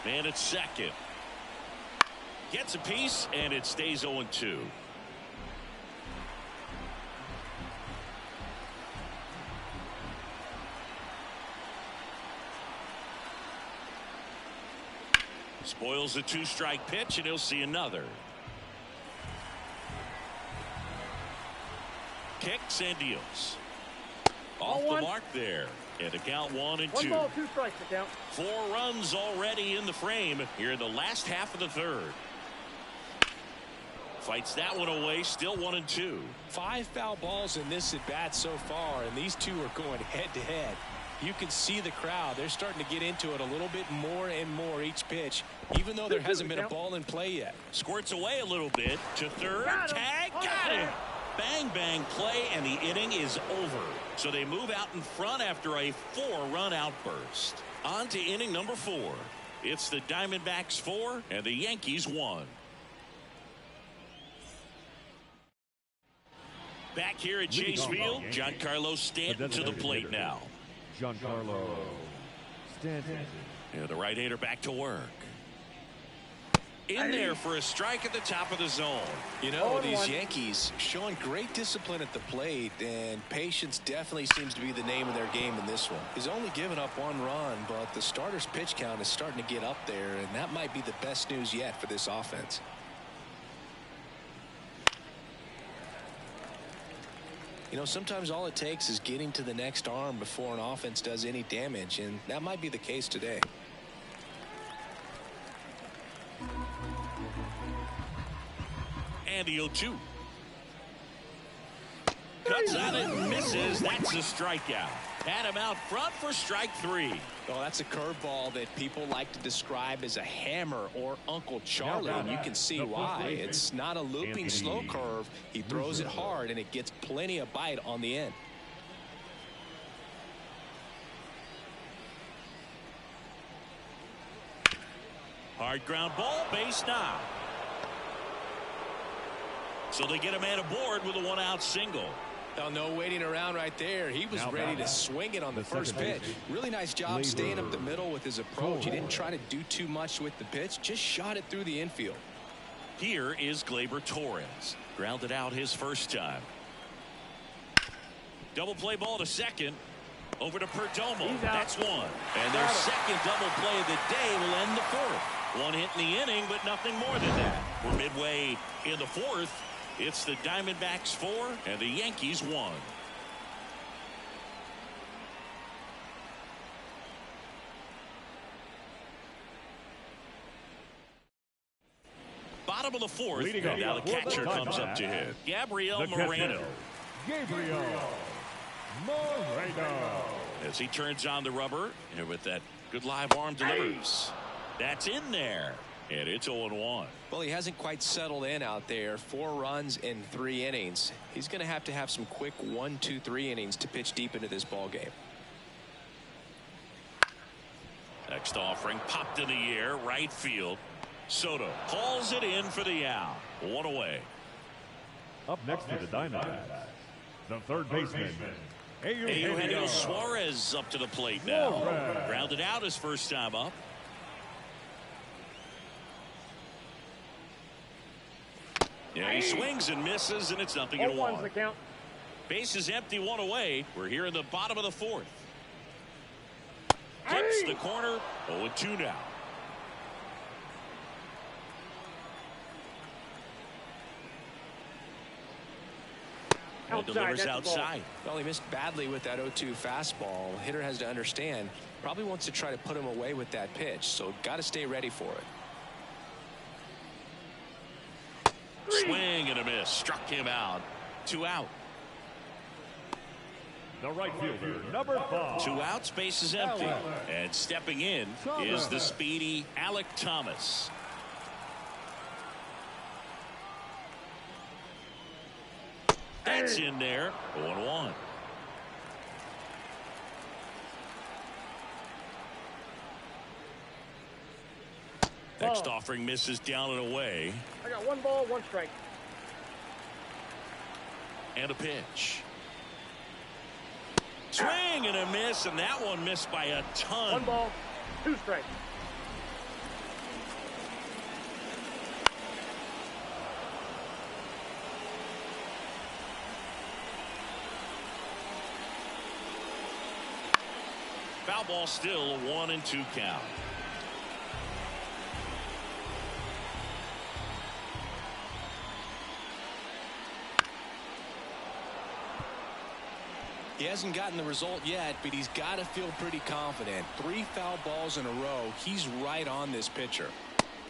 Man at second. Gets a piece and it stays 0-2. Spoils a two-strike pitch, and he'll see another. Kicks and deals. Off the mark there. And a count 1-2. 1 ball, 2 strikes to count. 4 runs already in the frame here in the last half of the third. Fights that one away, still 1-2. 5 foul balls in this at bat so far, and these two are going head to head. You can see the crowd. They're starting to get into it a little bit more and more each pitch, even though there hasn't been a ball in play yet. Squirts away a little bit to third. Tag, got it. Bang, bang play, and the inning is over. So they move out in front after a 4-run outburst. On to inning number 4. It's the Diamondbacks 4 and the Yankees 1. Back here at Chase Field, Giancarlo Stanton to the plate now. Giancarlo Stanton. And the right-hander back to work. In there for a strike at the top of the zone. You know, these Yankees showing great discipline at the plate, and patience definitely seems to be the name of their game in this one. He's only given up 1 run, but the starter's pitch count is starting to get up there, and that might be the best news yet for this offense. You know, sometimes all it takes is getting to the next arm before an offense does any damage, and that might be the case today. And the 0-2. Cuts on it and misses. That's a strikeout. Had him out front for strike 3. Oh, that's a curveball that people like to describe as a hammer or Uncle Charlie, and you can see why. It's not a looping slow curve. He throws it hard, and it gets plenty of bite on the end. Hard ground ball, base knock. So they get a man aboard with a 1-out single. Oh, no waiting around right there. He was ready to swing it on the first pitch. Really nice job staying up the middle with his approach. He didn't try to do too much with the pitch, just shot it through the infield. Here is Gleyber Torres. Grounded out his first time. Double play ball to second. Over to Perdomo. That's 1. And their second double play of the day will end the 4th. 1 hit in the inning, but nothing more than that. We're midway in the 4th. It's the Diamondbacks 4 and the Yankees 1. Bottom of the 4th, and now the catcher comes up to hit. Gabriel Moreno. Gabriel Moreno. As he turns on the rubber, and with that good live arm delivers. That's in there. And it's 0-1. Well, he hasn't quite settled in out there. 4 runs in 3 innings. He's going to have some quick 1, 2, 3 innings to pitch deep into this ball game. Next offering popped in the air, right field. Soto hauls it in for the out. 1 away. Up next to the Diamondbacks, the third baseman, Eugenio Suarez up to the plate now. Grounded out his first time up. Yeah, he swings and misses, and it's 0-1. The count. Base is empty, 1 away. We're here in the bottom of the 4th. Hits the corner. 0-2 now. and delivers outside. Well, he missed badly with that 0-2 fastball. Hitter has to understand, probably wants to try to put him away with that pitch, so got to stay ready for it. Swing and a miss. Struck him out. 2 out. The right fielder, number 5. 2 outs, base is empty. And stepping in is the speedy Alek Thomas. That's in there. 0-1. Next offering misses down and away. I got 1 ball, 1 strike. And a pitch. Swing and a miss, and that one missed by a ton. 1 ball, 2 strikes. Foul ball, still a 1-2 count. He hasn't gotten the result yet, but he's got to feel pretty confident. 3 foul balls in a row. He's right on this pitcher.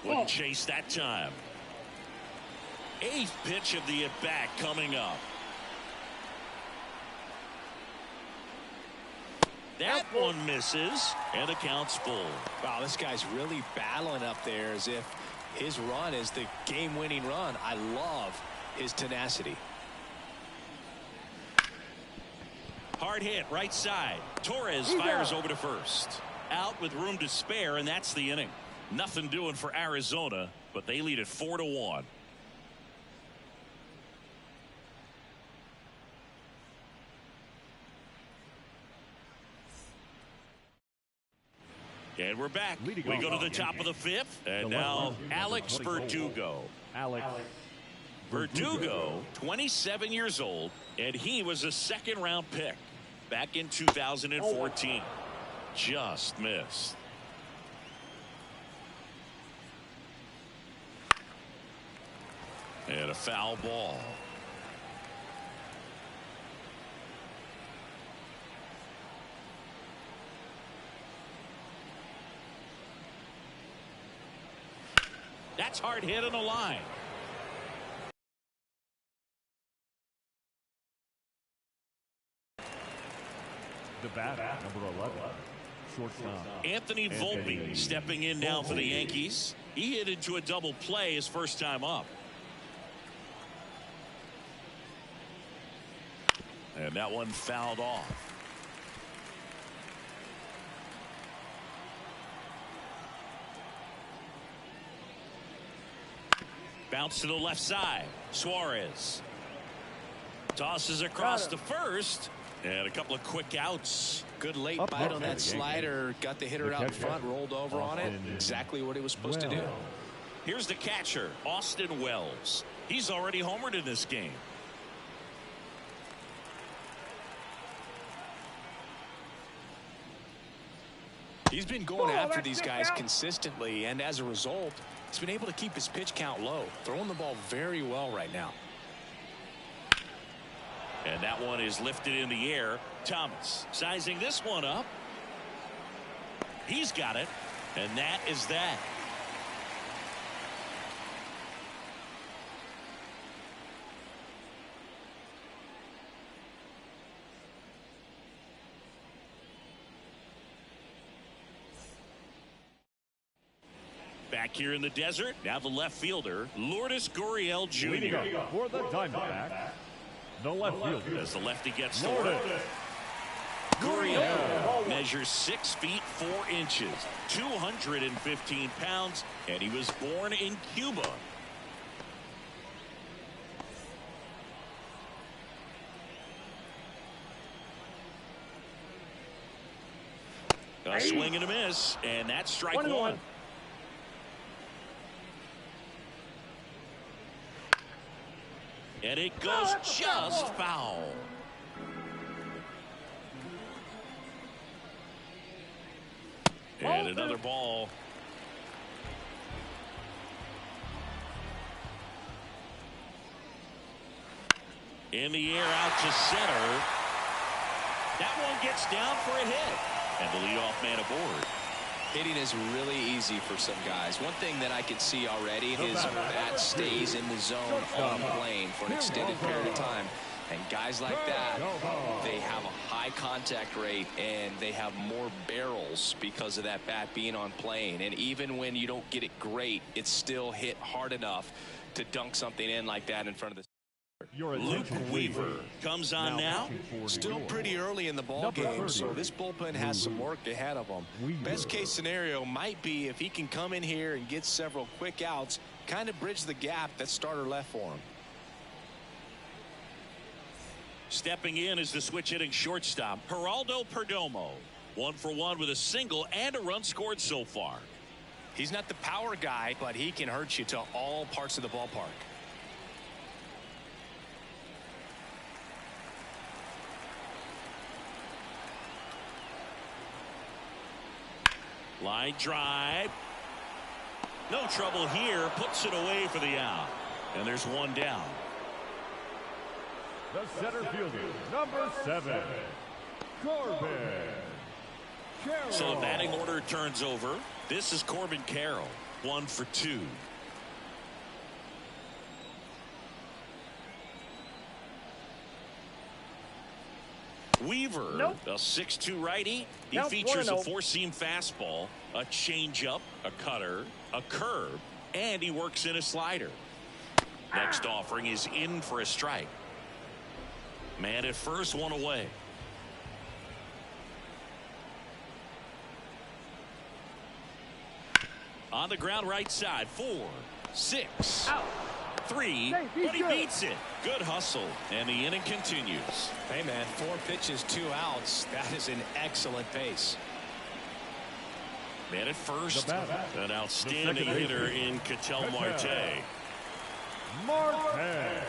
Wouldn't chase that time. 8th pitch of the at-bat coming up. That one misses, and the count's full. Wow, this guy's really battling up there as if his run is the game-winning run. I love his tenacity. Hard hit, right side. Torres fires over to first. Out with room to spare, and that's the inning. Nothing doing for Arizona, but they lead it 4-1. And we're back. We go to the top of the 5th, and now Alex Verdugo. Verdugo, 27 years old, and he was a 2nd-round pick back in 2014. Just missed. And a foul ball. That's hard hit on the line. The batter, number 11, shortstop. Anthony Volpe stepping in now for the Yankees. He hit into a double play his first time up. And that one fouled off. Bounce to the left side. Suarez tosses across to first, and a couple of quick outs. Good late bite on that slider. Got the hitter out in front, rolled over on it. Exactly what he was supposed to do. Here's the catcher, Austin Wells. He's already homered in this game. He's been going after these guys consistently, and as a result, he's been able to keep his pitch count low, throwing the ball very well right now. And that one is lifted in the air. Thomas sizing this one up. He's got it, and that is that. Back here in the desert, now the left fielder, Lourdes Gurriel Jr. For the Diamondbacks, the left fielder. As the lefty gets to work. Gurriel measures 6 feet 4 inches, 215 pounds, and he was born in Cuba. A swing and a miss, and that's strike 1. And it goes just foul. And another ball. In the air out to center. That one gets down for a hit. And the leadoff man aboard. Hitting is really easy for some guys. One thing that I can see already, his bat stays in the zone on the plane for an extended period of time. And guys like that, they have a high contact rate and they have more barrels because of that bat being on plane. And even when you don't get it great, it's still hit hard enough to dunk something in like that in front of the. Luke Weaver comes on now. Still pretty early in the ball game, so this bullpen has some work ahead of him. Best case scenario might be if he can come in here and get several quick outs, kind of bridge the gap that starter left for him. Stepping in is the switch hitting shortstop, Geraldo Perdomo. 1 for 1 with a single and a run scored so far. He's not the power guy, but he can hurt you to all parts of the ballpark. Line drive. No trouble here. Puts it away for the out. And there's one down. The center fielder, number 7, Corbin Carroll. So the batting order turns over. This is Corbin Carroll. 1 for 2. Weaver, Nope. a 6'2" righty. He Nope, features a 1-0. four-seam fastball, a changeup, a cutter, a curve, and he works in a slider. Next offering is in for a strike. Man at first, one away. On the ground right side, 4, 6, Out. 3, Hey, he's but he good. beats it. Good hustle, and the inning continues. Hey, man, 4 pitches, 2 outs. That is an excellent pace. Man at first, The batter, an the outstanding second hitter baseman, in Ketel Ketel Marte. Marte.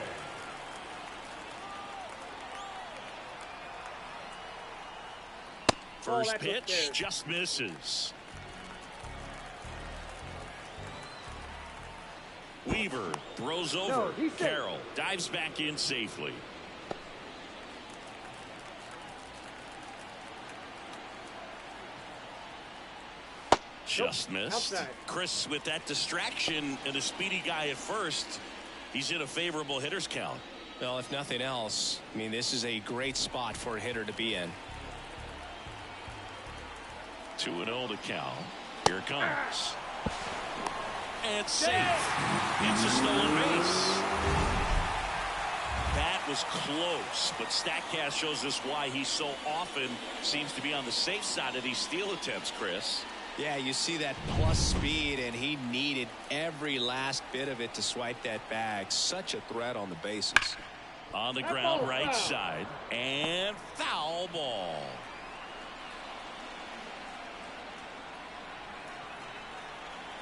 First that's pitch upstairs. just misses. Weaver throws over. No, he's safe. Carroll dives back in safely. Just missed. Outside. Chris, with that distraction and a speedy guy at first, he's in a favorable hitter's count. Well, if nothing else, I mean, this is a great spot for a hitter to be in. 2-0 to count. Here it comes. And safe. It's a stolen base. That was close, but StatCast shows us why he so often seems to be on the safe side of these steal attempts, Chris. Yeah, you see that plus speed, and he needed every last bit of it to swipe that bag. Such a threat on the bases. On the That ground ball's right foul. side, and foul ball.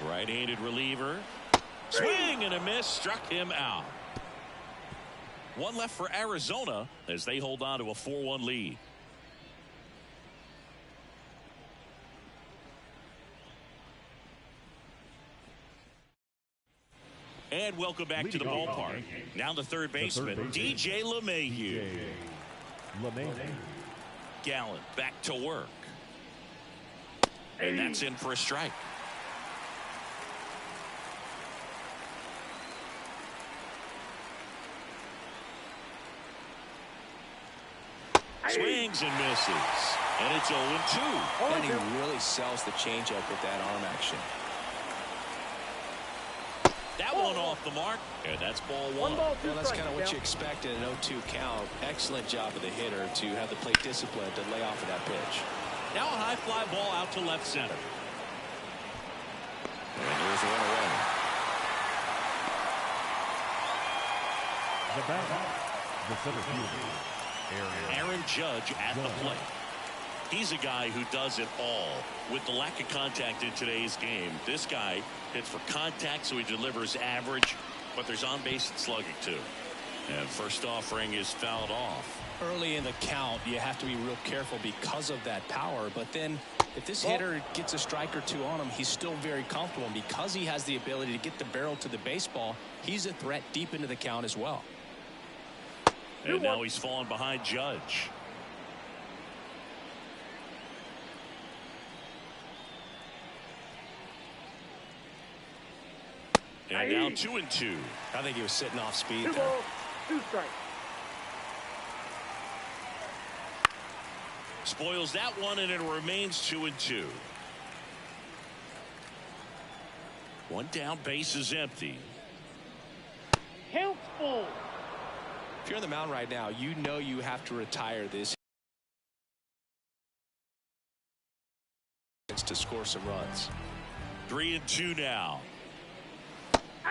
Right-handed reliever. Swing and a miss, struck him out. One left for Arizona as they hold on to a 4-1 lead. And welcome back to the Leading off, ballpark. Now the third baseman, DJ LeMahieu. LeMahieu. Gallant back to work. And that's in for a strike. Swings and misses. And it's 0-2. And he really sells the changeup with that arm action. That one off the mark. And that's ball 1. 1 ball, 2 Well, that's strikes. kind of what you Cal. expect in an 0-2 count. Excellent job of the hitter to have the plate discipline to lay off of that pitch. Now a high fly ball out to left center. And there's one away. The batter, the center fielder, Aaron Judge at the plate. He's a guy who does it all. With the lack of contact in today's game, this guy hits for contact, so he delivers average, but there's on base and slugging too. And first offering is fouled off. Early in the count, you have to be real careful because of that power. But then if this hitter gets a strike or two on him, he's still very comfortable. And because he has the ability to get the barrel to the baseball, he's a threat deep into the count as well. And now he's fallen behind Judge. And now 2-2. I think he was sitting off speed 2 there. balls, 2 strikes. Spoils that one, and it remains 2-2. One down, base is empty. Count full. If you're on the mound right now, you know you have to retire this to score some runs. 3-2 now.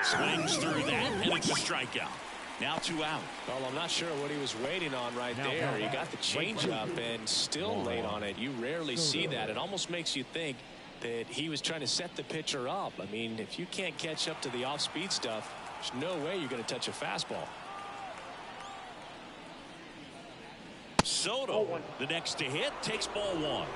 Swings through that, and it's a strikeout. Now 2 out. Well, I'm not sure what he was waiting on right there. He got the changeup and still late on it. You rarely see that. It almost makes you think that he was trying to set the pitcher up. I mean, if you can't catch up to the off-speed stuff, there's no way you're going to touch a fastball. Soto, the next to hit, takes ball 1.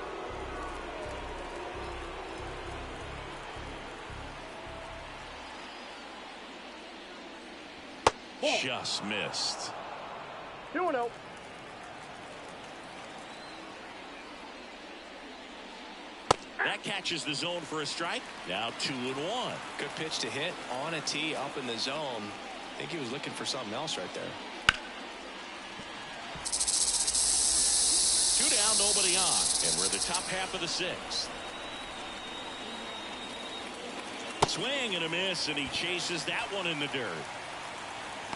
Just missed. 2-0. That catches the zone for a strike. Now 2-1. Good pitch to hit on a tee up in the zone. I think he was looking for something else right there. 2 down, nobody on. And we're the top half of the 6th. Swing and a miss, and he chases that one in the dirt.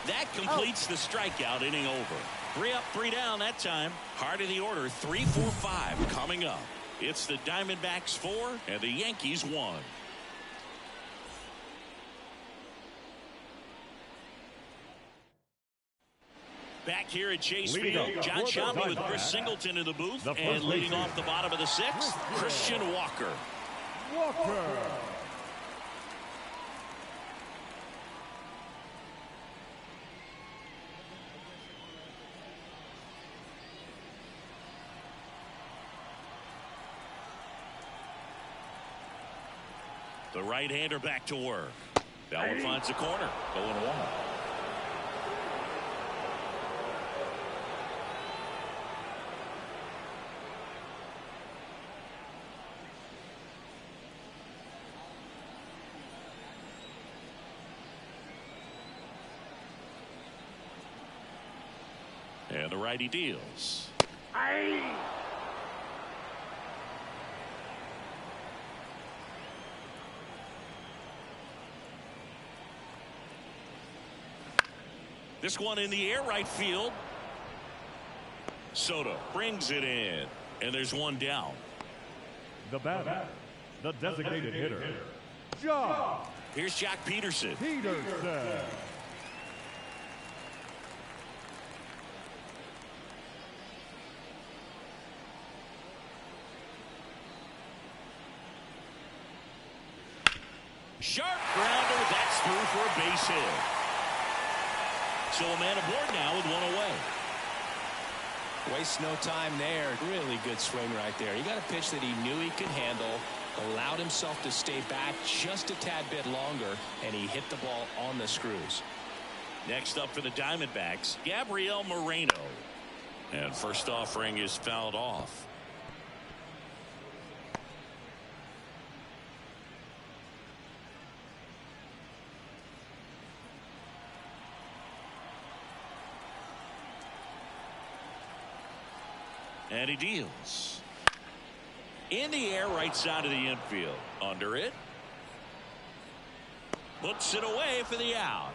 That completes the strikeout inning over. 3 up, 3 down that time. Heart of the order, 3, 4, 5 coming up. It's the Diamondbacks 4 and the Yankees 1. Back here at Chase Field, John Sciambi with Chris Singleton in the booth, and leading off the bottom of the 6th, Christian Walker. The right-hander back to work. That one finds the corner. 0-1. And the righty deals. This one in the air, right field. Soto brings it in, and there's 1 down. The batter, the designated hitter, Jock. Here's Jack Peterson. Sharp grounder, that's through for a base hit. So a man aboard now with 1 away. Waste no time there. Really good swing right there. He got a pitch that he knew he could handle, allowed himself to stay back just a tad bit longer, and he hit the ball on the screws. Next up for the Diamondbacks, Gabriel Moreno. And first offering is fouled off. And he deals. In the air, right side of the infield. Under it. Puts it away for the out.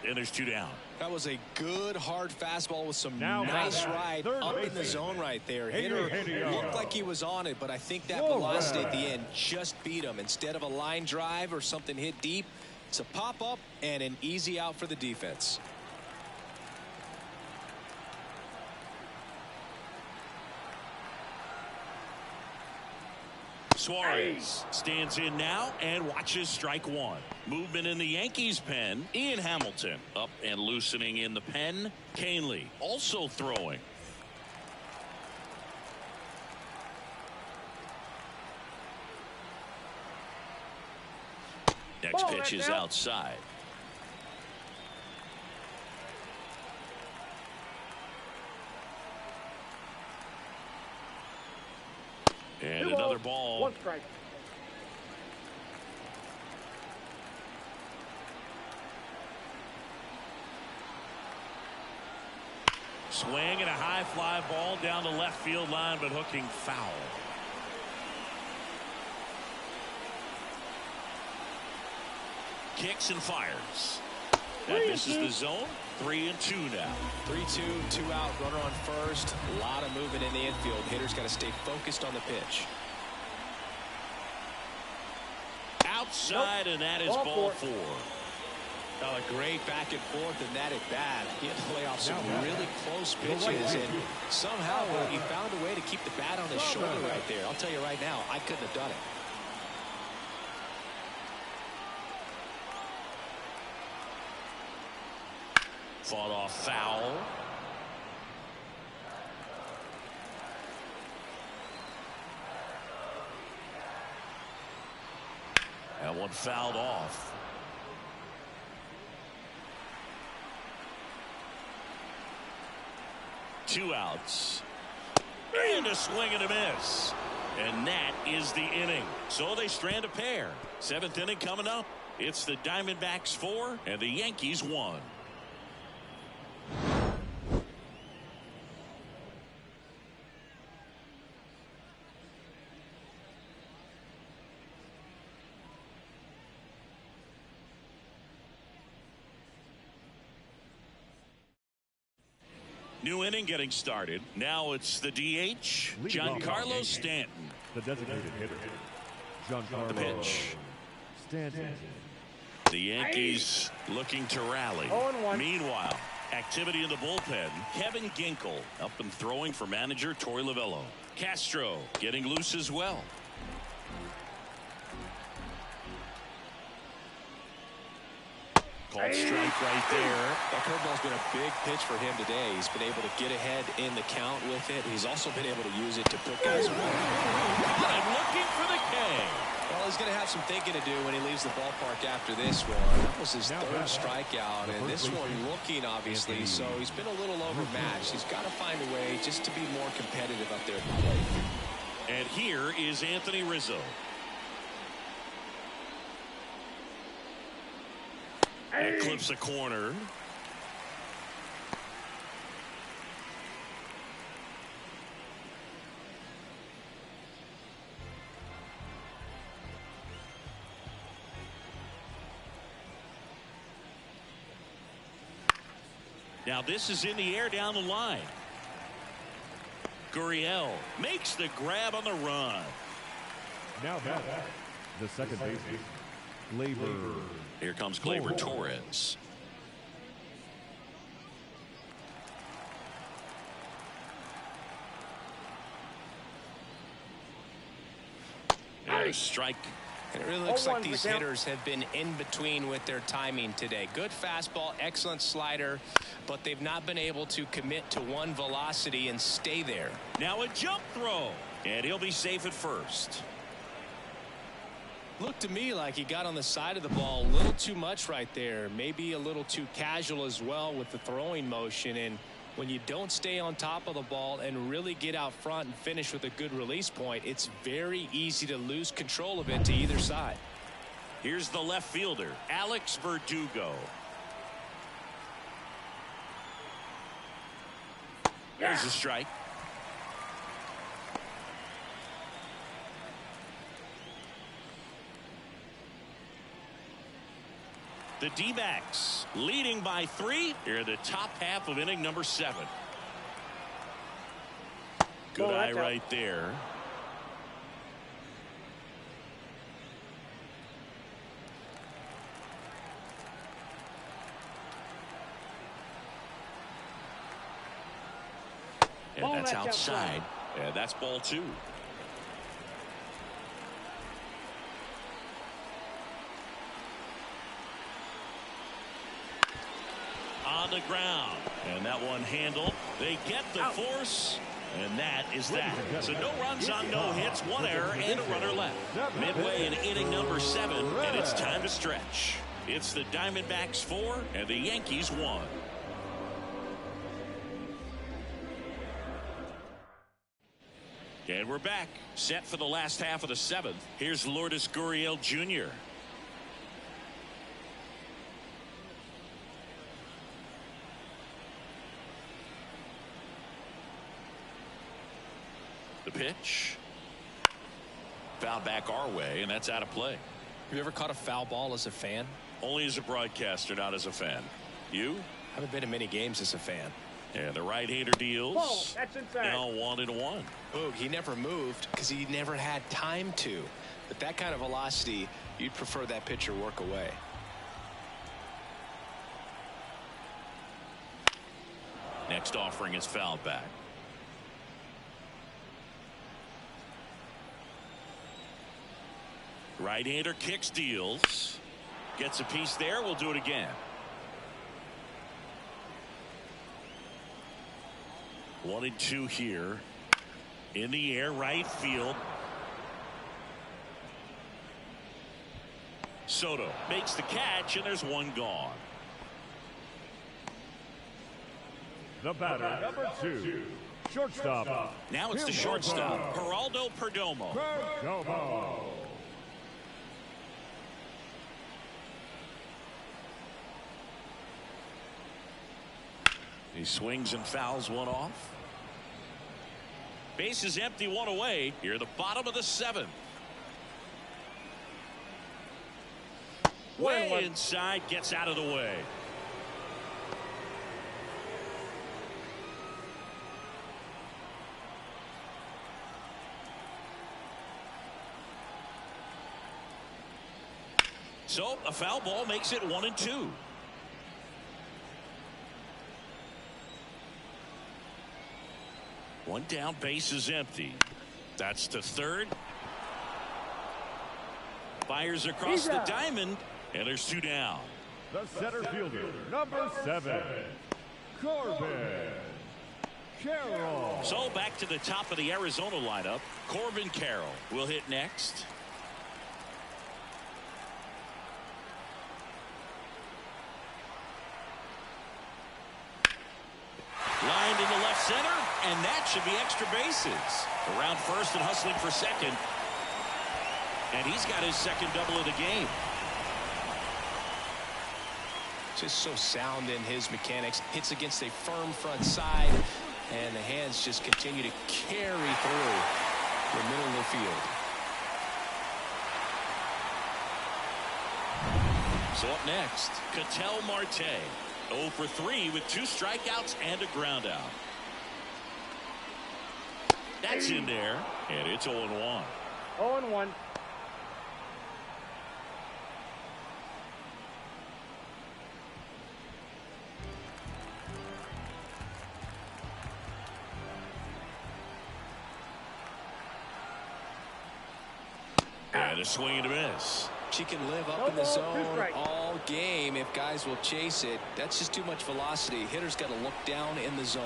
And there's 2 down. That was a good hard fastball with some nice ride up in the zone right there. Hitter looked like he was on it, but I think that velocity at the end just beat him. Instead of a line drive or something hit deep, it's a pop up and an easy out for the defense. Suarez stands in now and watches strike 1. Movement in the Yankees pen. Ian Hamilton up and loosening in the pen. Canely also throwing. Next pitch is outside. another ball. 1 strike. Swing and a high fly ball down the left field line, but hooking foul. Kicks and fires. That misses the zone. 3-2 now. 3-2, 2 out, runner on first. A lot of movement in the infield. Hitter's got to stay focused on the pitch. Outside, and that is ball 4. Oh, a great back and forth, and that at bat. He had to play off some really close pitches, and somehow he found a way to keep the bat on his shoulder right there. I'll tell you right now, I couldn't have done it. Fought off foul. That one fouled off. Two outs. And a swing and a miss. And that is the inning. So they strand a pair. 7th inning coming up. It's the Diamondbacks 4 and the Yankees 1. New inning getting started. Now it's the DH, Giancarlo Stanton. The designated hitter, Giancarlo The pitch. Stanton. The Yankees looking to rally. 0-1. Meanwhile, activity in the bullpen. Kevin Ginkel up and throwing for manager Torey Lovullo. Castro getting loose as well. Called strike right there. That curveball's been a big pitch for him today. He's been able to get ahead in the count with it. He's also been able to use it to put guys away. I'm looking for the K. Well, he's going to have some thinking to do when he leaves the ballpark after this one. That was his 3rd strikeout, and this one looking, obviously, so he's been a little overmatched. He's got to find a way just to be more competitive up there at the plate. And here is Anthony Rizzo. That clips a corner. Now this is in the air down the line. Gurriel makes the grab on the run. Now back, the second baseman, Gleyber. Here comes Gleyber Torres. And a strike. And it really looks like these hitters have been in between with their timing today. Good fastball, excellent slider, but they've not been able to commit to one velocity and stay there. Now a jump throw, and he'll be safe at first. Looked to me like he got on the side of the ball a little too much right there. Maybe a little too casual as well with the throwing motion. And when you don't stay on top of the ball and really get out front and finish with a good release point, it's very easy to lose control of it to either side. Here's the left fielder, Alex Verdugo. There's a strike. The D-backs leading by 3 here in the top half of inning number 7. Good eye right there. And that's outside. And that's ball 2. On the ground, and that one handled. They get the force, and that is that. So no runs on no hits, 1 error, and a runner left. Midway in inning number 7, and it's time to stretch. It's the Diamondbacks 4 and the Yankees 1. And we're back, set for the last half of the seventh. Here's Lourdes Gurriel Jr. The pitch. Foul back our way, and that's out of play. Have you ever caught a foul ball as a fan? Only as a broadcaster, not as a fan. You? Haven't been in many games as a fan. And the right-hander deals. Ball, that's inside. Now 1-1. Boog, he never moved because he never had time to. But that kind of velocity, you'd prefer that pitcher work away. Next offering is fouled back. Right-hander kicks, deals. Gets a piece there. We'll do it again. 1-2 here. In the air, right field. Soto makes the catch, and there's one gone. The batter, number 2, shortstop. Now it's the shortstop, Geraldo Perdomo. Perdomo. He swings and fouls one off. Base is empty, one away. Here, the bottom of the seventh. Way inside, gets out of the way. So a foul ball makes it 1-2. One down, base is empty. That's to third. Fires across the diamond, and there's two down. The center fielder, number 7, Corbin Carroll. So back to the top of the Arizona lineup. Corbin Carroll will hit next. Lined in the left center, and that should be extra bases. Around first and hustling for second. And he's got his second double of the game. Just so sound in his mechanics. Hits against a firm front side, and the hands just continue to carry through the middle of the field. So up next, Ketel Marte. 0 for 3 with 2 strikeouts and a ground out. That's in there, and it's 0-1. 0-1. And a swing and a miss. She can live up in the zone all game if guys will chase it. That's just too much velocity. Hitter's got to look down in the zone.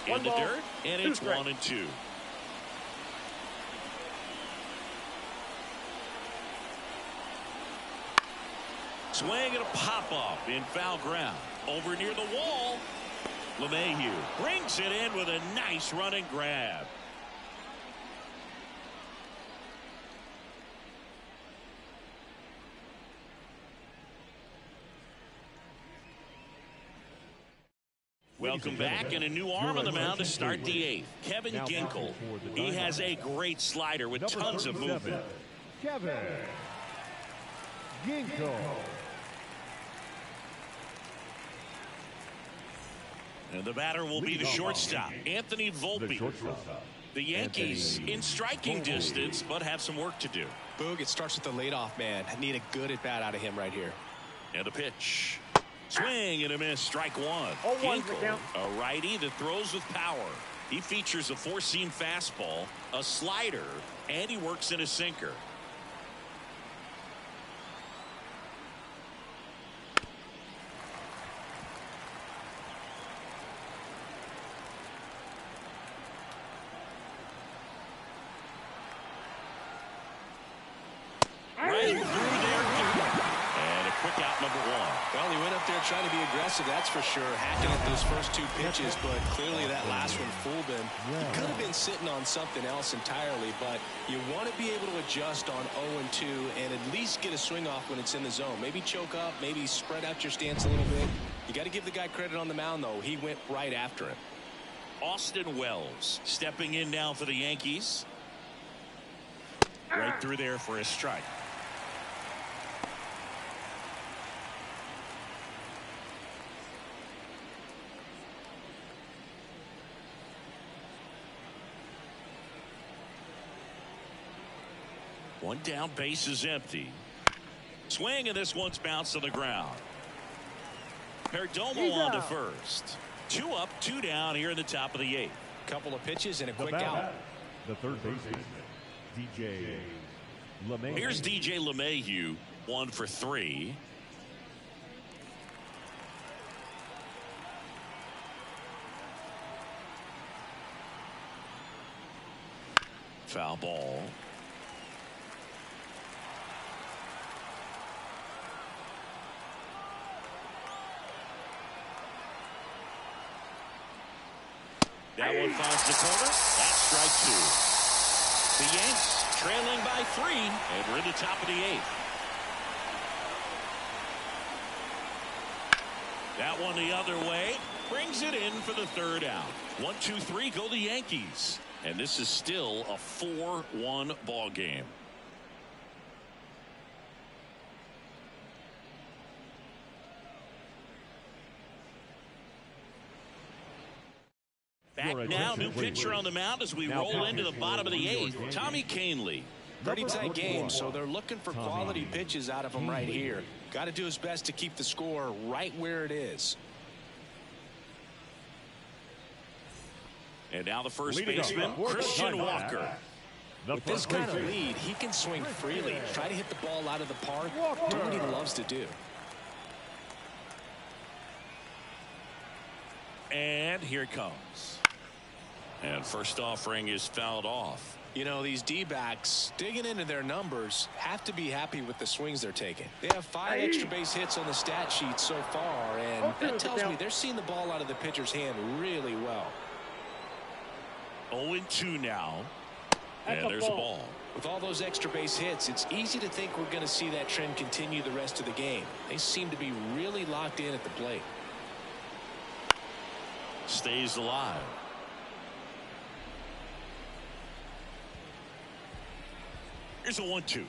In the dirt, and it's 1-2. Swing and a pop-up in foul ground. Over near the wall. LeMahieu brings it in with a nice run and grab. Welcome back, and a new arm on the mound to start the 8th. Kevin Ginkel. He has a great slider with tons of movement. Kevin Ginkel. And the batter will be the shortstop, Anthony Volpe. The Yankees in striking distance, but have some work to do. Boog, it starts with the leadoff man. I need a good at-bat out of him right here. And a pitch. Swing and a miss, strike one. Ginkel, a righty that throws with power. He features a 4-seam fastball, a slider, and he works in a sinker. trying to be aggressive, that's for sure. Hacking at those first two pitches, but clearly that last one fooled him. He could have been sitting on something else entirely, but you want to be able to adjust on 0-2 and at least get a swing off when it's in the zone. Maybe choke up, maybe spread out your stance a little bit. You got to give the guy credit on the mound, though. He went right after him. Austin Wells stepping in now for the Yankees. Right through there for a strike. One down, base is empty. Swing, and this one's bounced to the ground. Perdomo on to first. 2 up, 2 down here in the top of the 8th. Couple of pitches and a quick out. The third baseman, DJ LeMahieu. Here's DJ LeMahieu, 1 for 3. Foul ball. That one finds the corner. That's strike 2. The Yanks trailing by 3, and we're in the top of the 8th. That one the other way. Brings it in for the 3rd out. 1, 2, 3 go the Yankees. And this is still a 4-1 ball game. Back now, new pitcher on the mound as we roll into the bottom of the 8th. Tommy Kahnle. Pretty tight game, so they're looking for quality pitches out of him right here. Got to do his best to keep the score right where it is. And now the first baseman, Christian Walker. With this kind of lead, he can swing freely. Try to hit the ball out of the park. Do what he loves to do. And here it comes. And first offering is fouled off. You know, these D-backs, digging into their numbers, have to be happy with the swings they're taking. They have 5 extra base hits on the stat sheet so far, and that tells me they're seeing the ball out of the pitcher's hand really well. 0-2 now. And there's a ball. With all those extra base hits, it's easy to think we're going to see that trend continue the rest of the game. They seem to be really locked in at the plate. Stays alive. Here's a 1-2.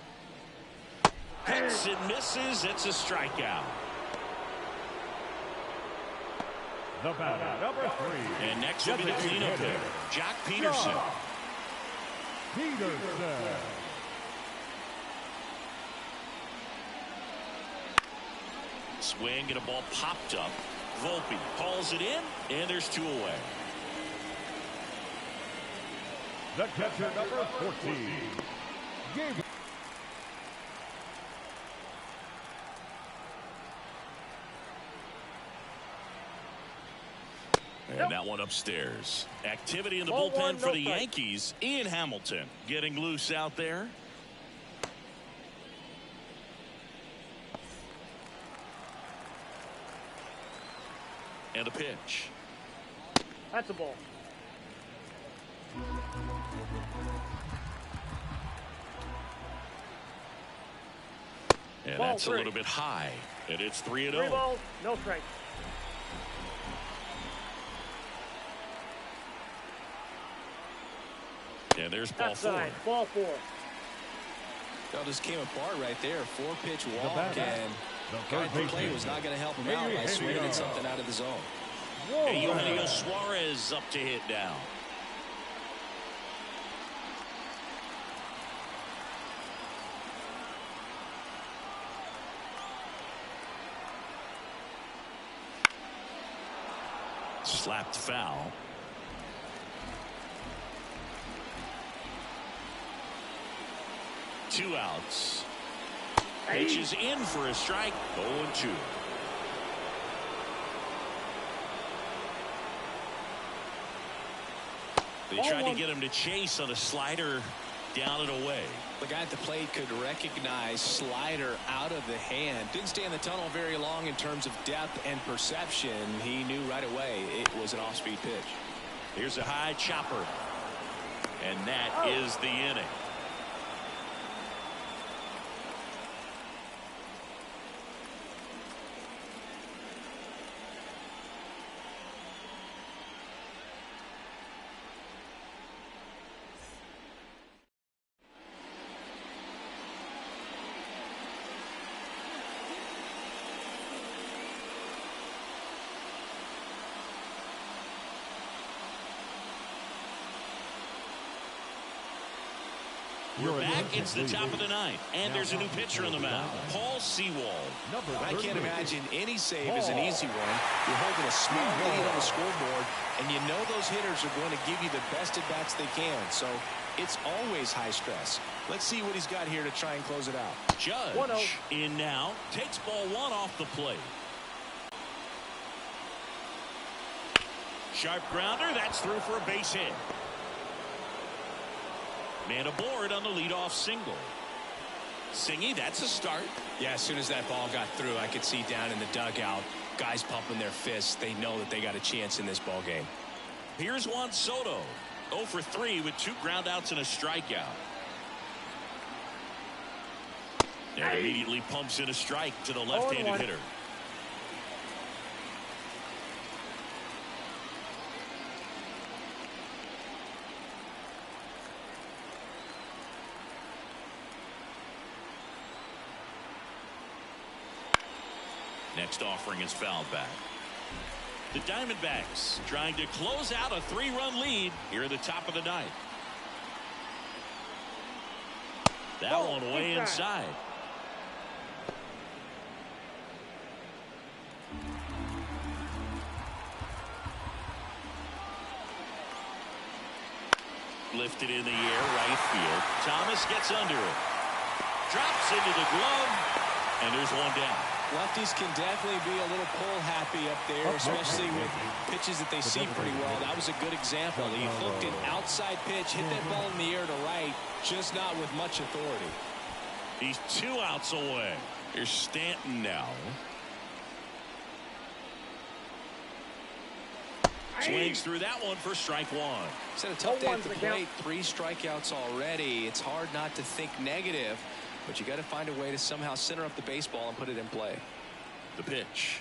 Hits and misses. It's a strikeout. The batter, number 3. And next will be the cleanup hitter, Jock Peterson. Swing and a ball popped up. Volpe calls it in, and there's 2 away. The catcher, number 14. And that one upstairs. Activity in the bullpen for the Yankees. Ian Hamilton getting loose out there. And a pitch. That's a ball. And that's a little bit high. And it's 3-0. 3 balls, no strikes. And there's ball 4. Ball 4. Well, just came apart right there. 4-pitch walk, and the guy at the plate was not going to help him out by swinging something out of the zone. And Eugenio Suarez up to hit now. Slapped foul. Two outs. Pitches in for a strike. 0-2. They tried to get him to chase on a slider Down and away. The guy at the plate could recognize slider out of the hand. Didn't stay in the tunnel very long in terms of depth and perception. He knew right away it was an off-speed pitch. Here's a high chopper. And that is the inning. We're back. It's the top of the ninth, and there's a new pitcher on the mound, Paul Sewald. I can't imagine any save is an easy one. You're holding a small lead on the scoreboard, and you know those hitters are going to give you the best at-bats they can, so it's always high stress. Let's see what he's got here to try and close it out. Judge in now, takes ball one off the plate. Sharp grounder, that's through for a base hit. Man aboard on the leadoff single. Singy, that's a start. Yeah, as soon as that ball got through, I could see down in the dugout, guys pumping their fists. They know that they got a chance in this ball game. Here's Juan Soto, 0 for 3 with 2 groundouts and a strikeout. And immediately pumps in a strike to the left-handed hitter. Next offering is fouled back. The Diamondbacks trying to close out a 3-run lead here at the top of the ninth. That one way inside. Lifted in the air, right field. Thomas gets under it. Drops into the glove, and there's one down. Lefties can definitely be a little pull happy up there, especially with pitches that they see pretty well. That was a good example. He hooked an outside pitch, hit that ball in the air to right, just not with much authority. He's 2 outs away. Here's Stanton now. Swings through that one for strike one. He's had a tough day at the plate. 3 strikeouts already. It's hard not to think negative. But you got to find a way to somehow center up the baseball and put it in play. The pitch.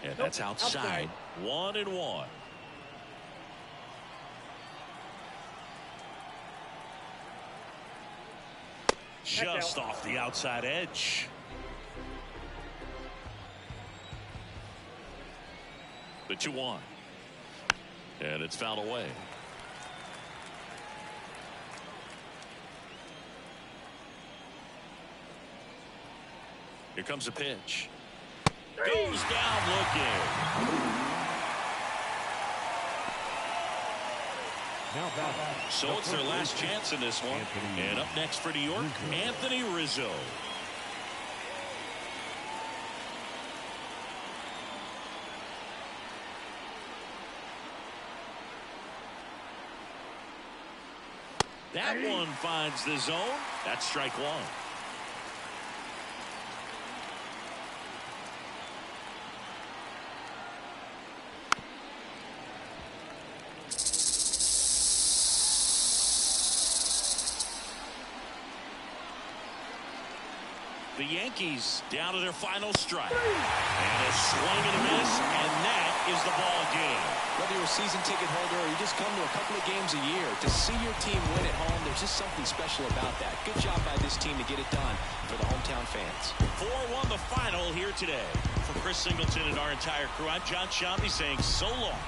And that's outside. 1-1. Just off the outside edge. The 2-1. And it's fouled away. Here comes a pitch. Goes down looking. So it's their last chance in this one. And up next for New York, Anthony Rizzo. That one finds the zone. That's strike one. The Yankees down to their final strike. And a swing and a miss, and that is the ball game. Whether you're a season ticket holder or you just come to a couple of games a year, to see your team win at home, there's just something special about that. Good job by this team to get it done for the hometown fans. 4-1 the final here today. For Chris Singleton and our entire crew, I'm John Shambi saying so long.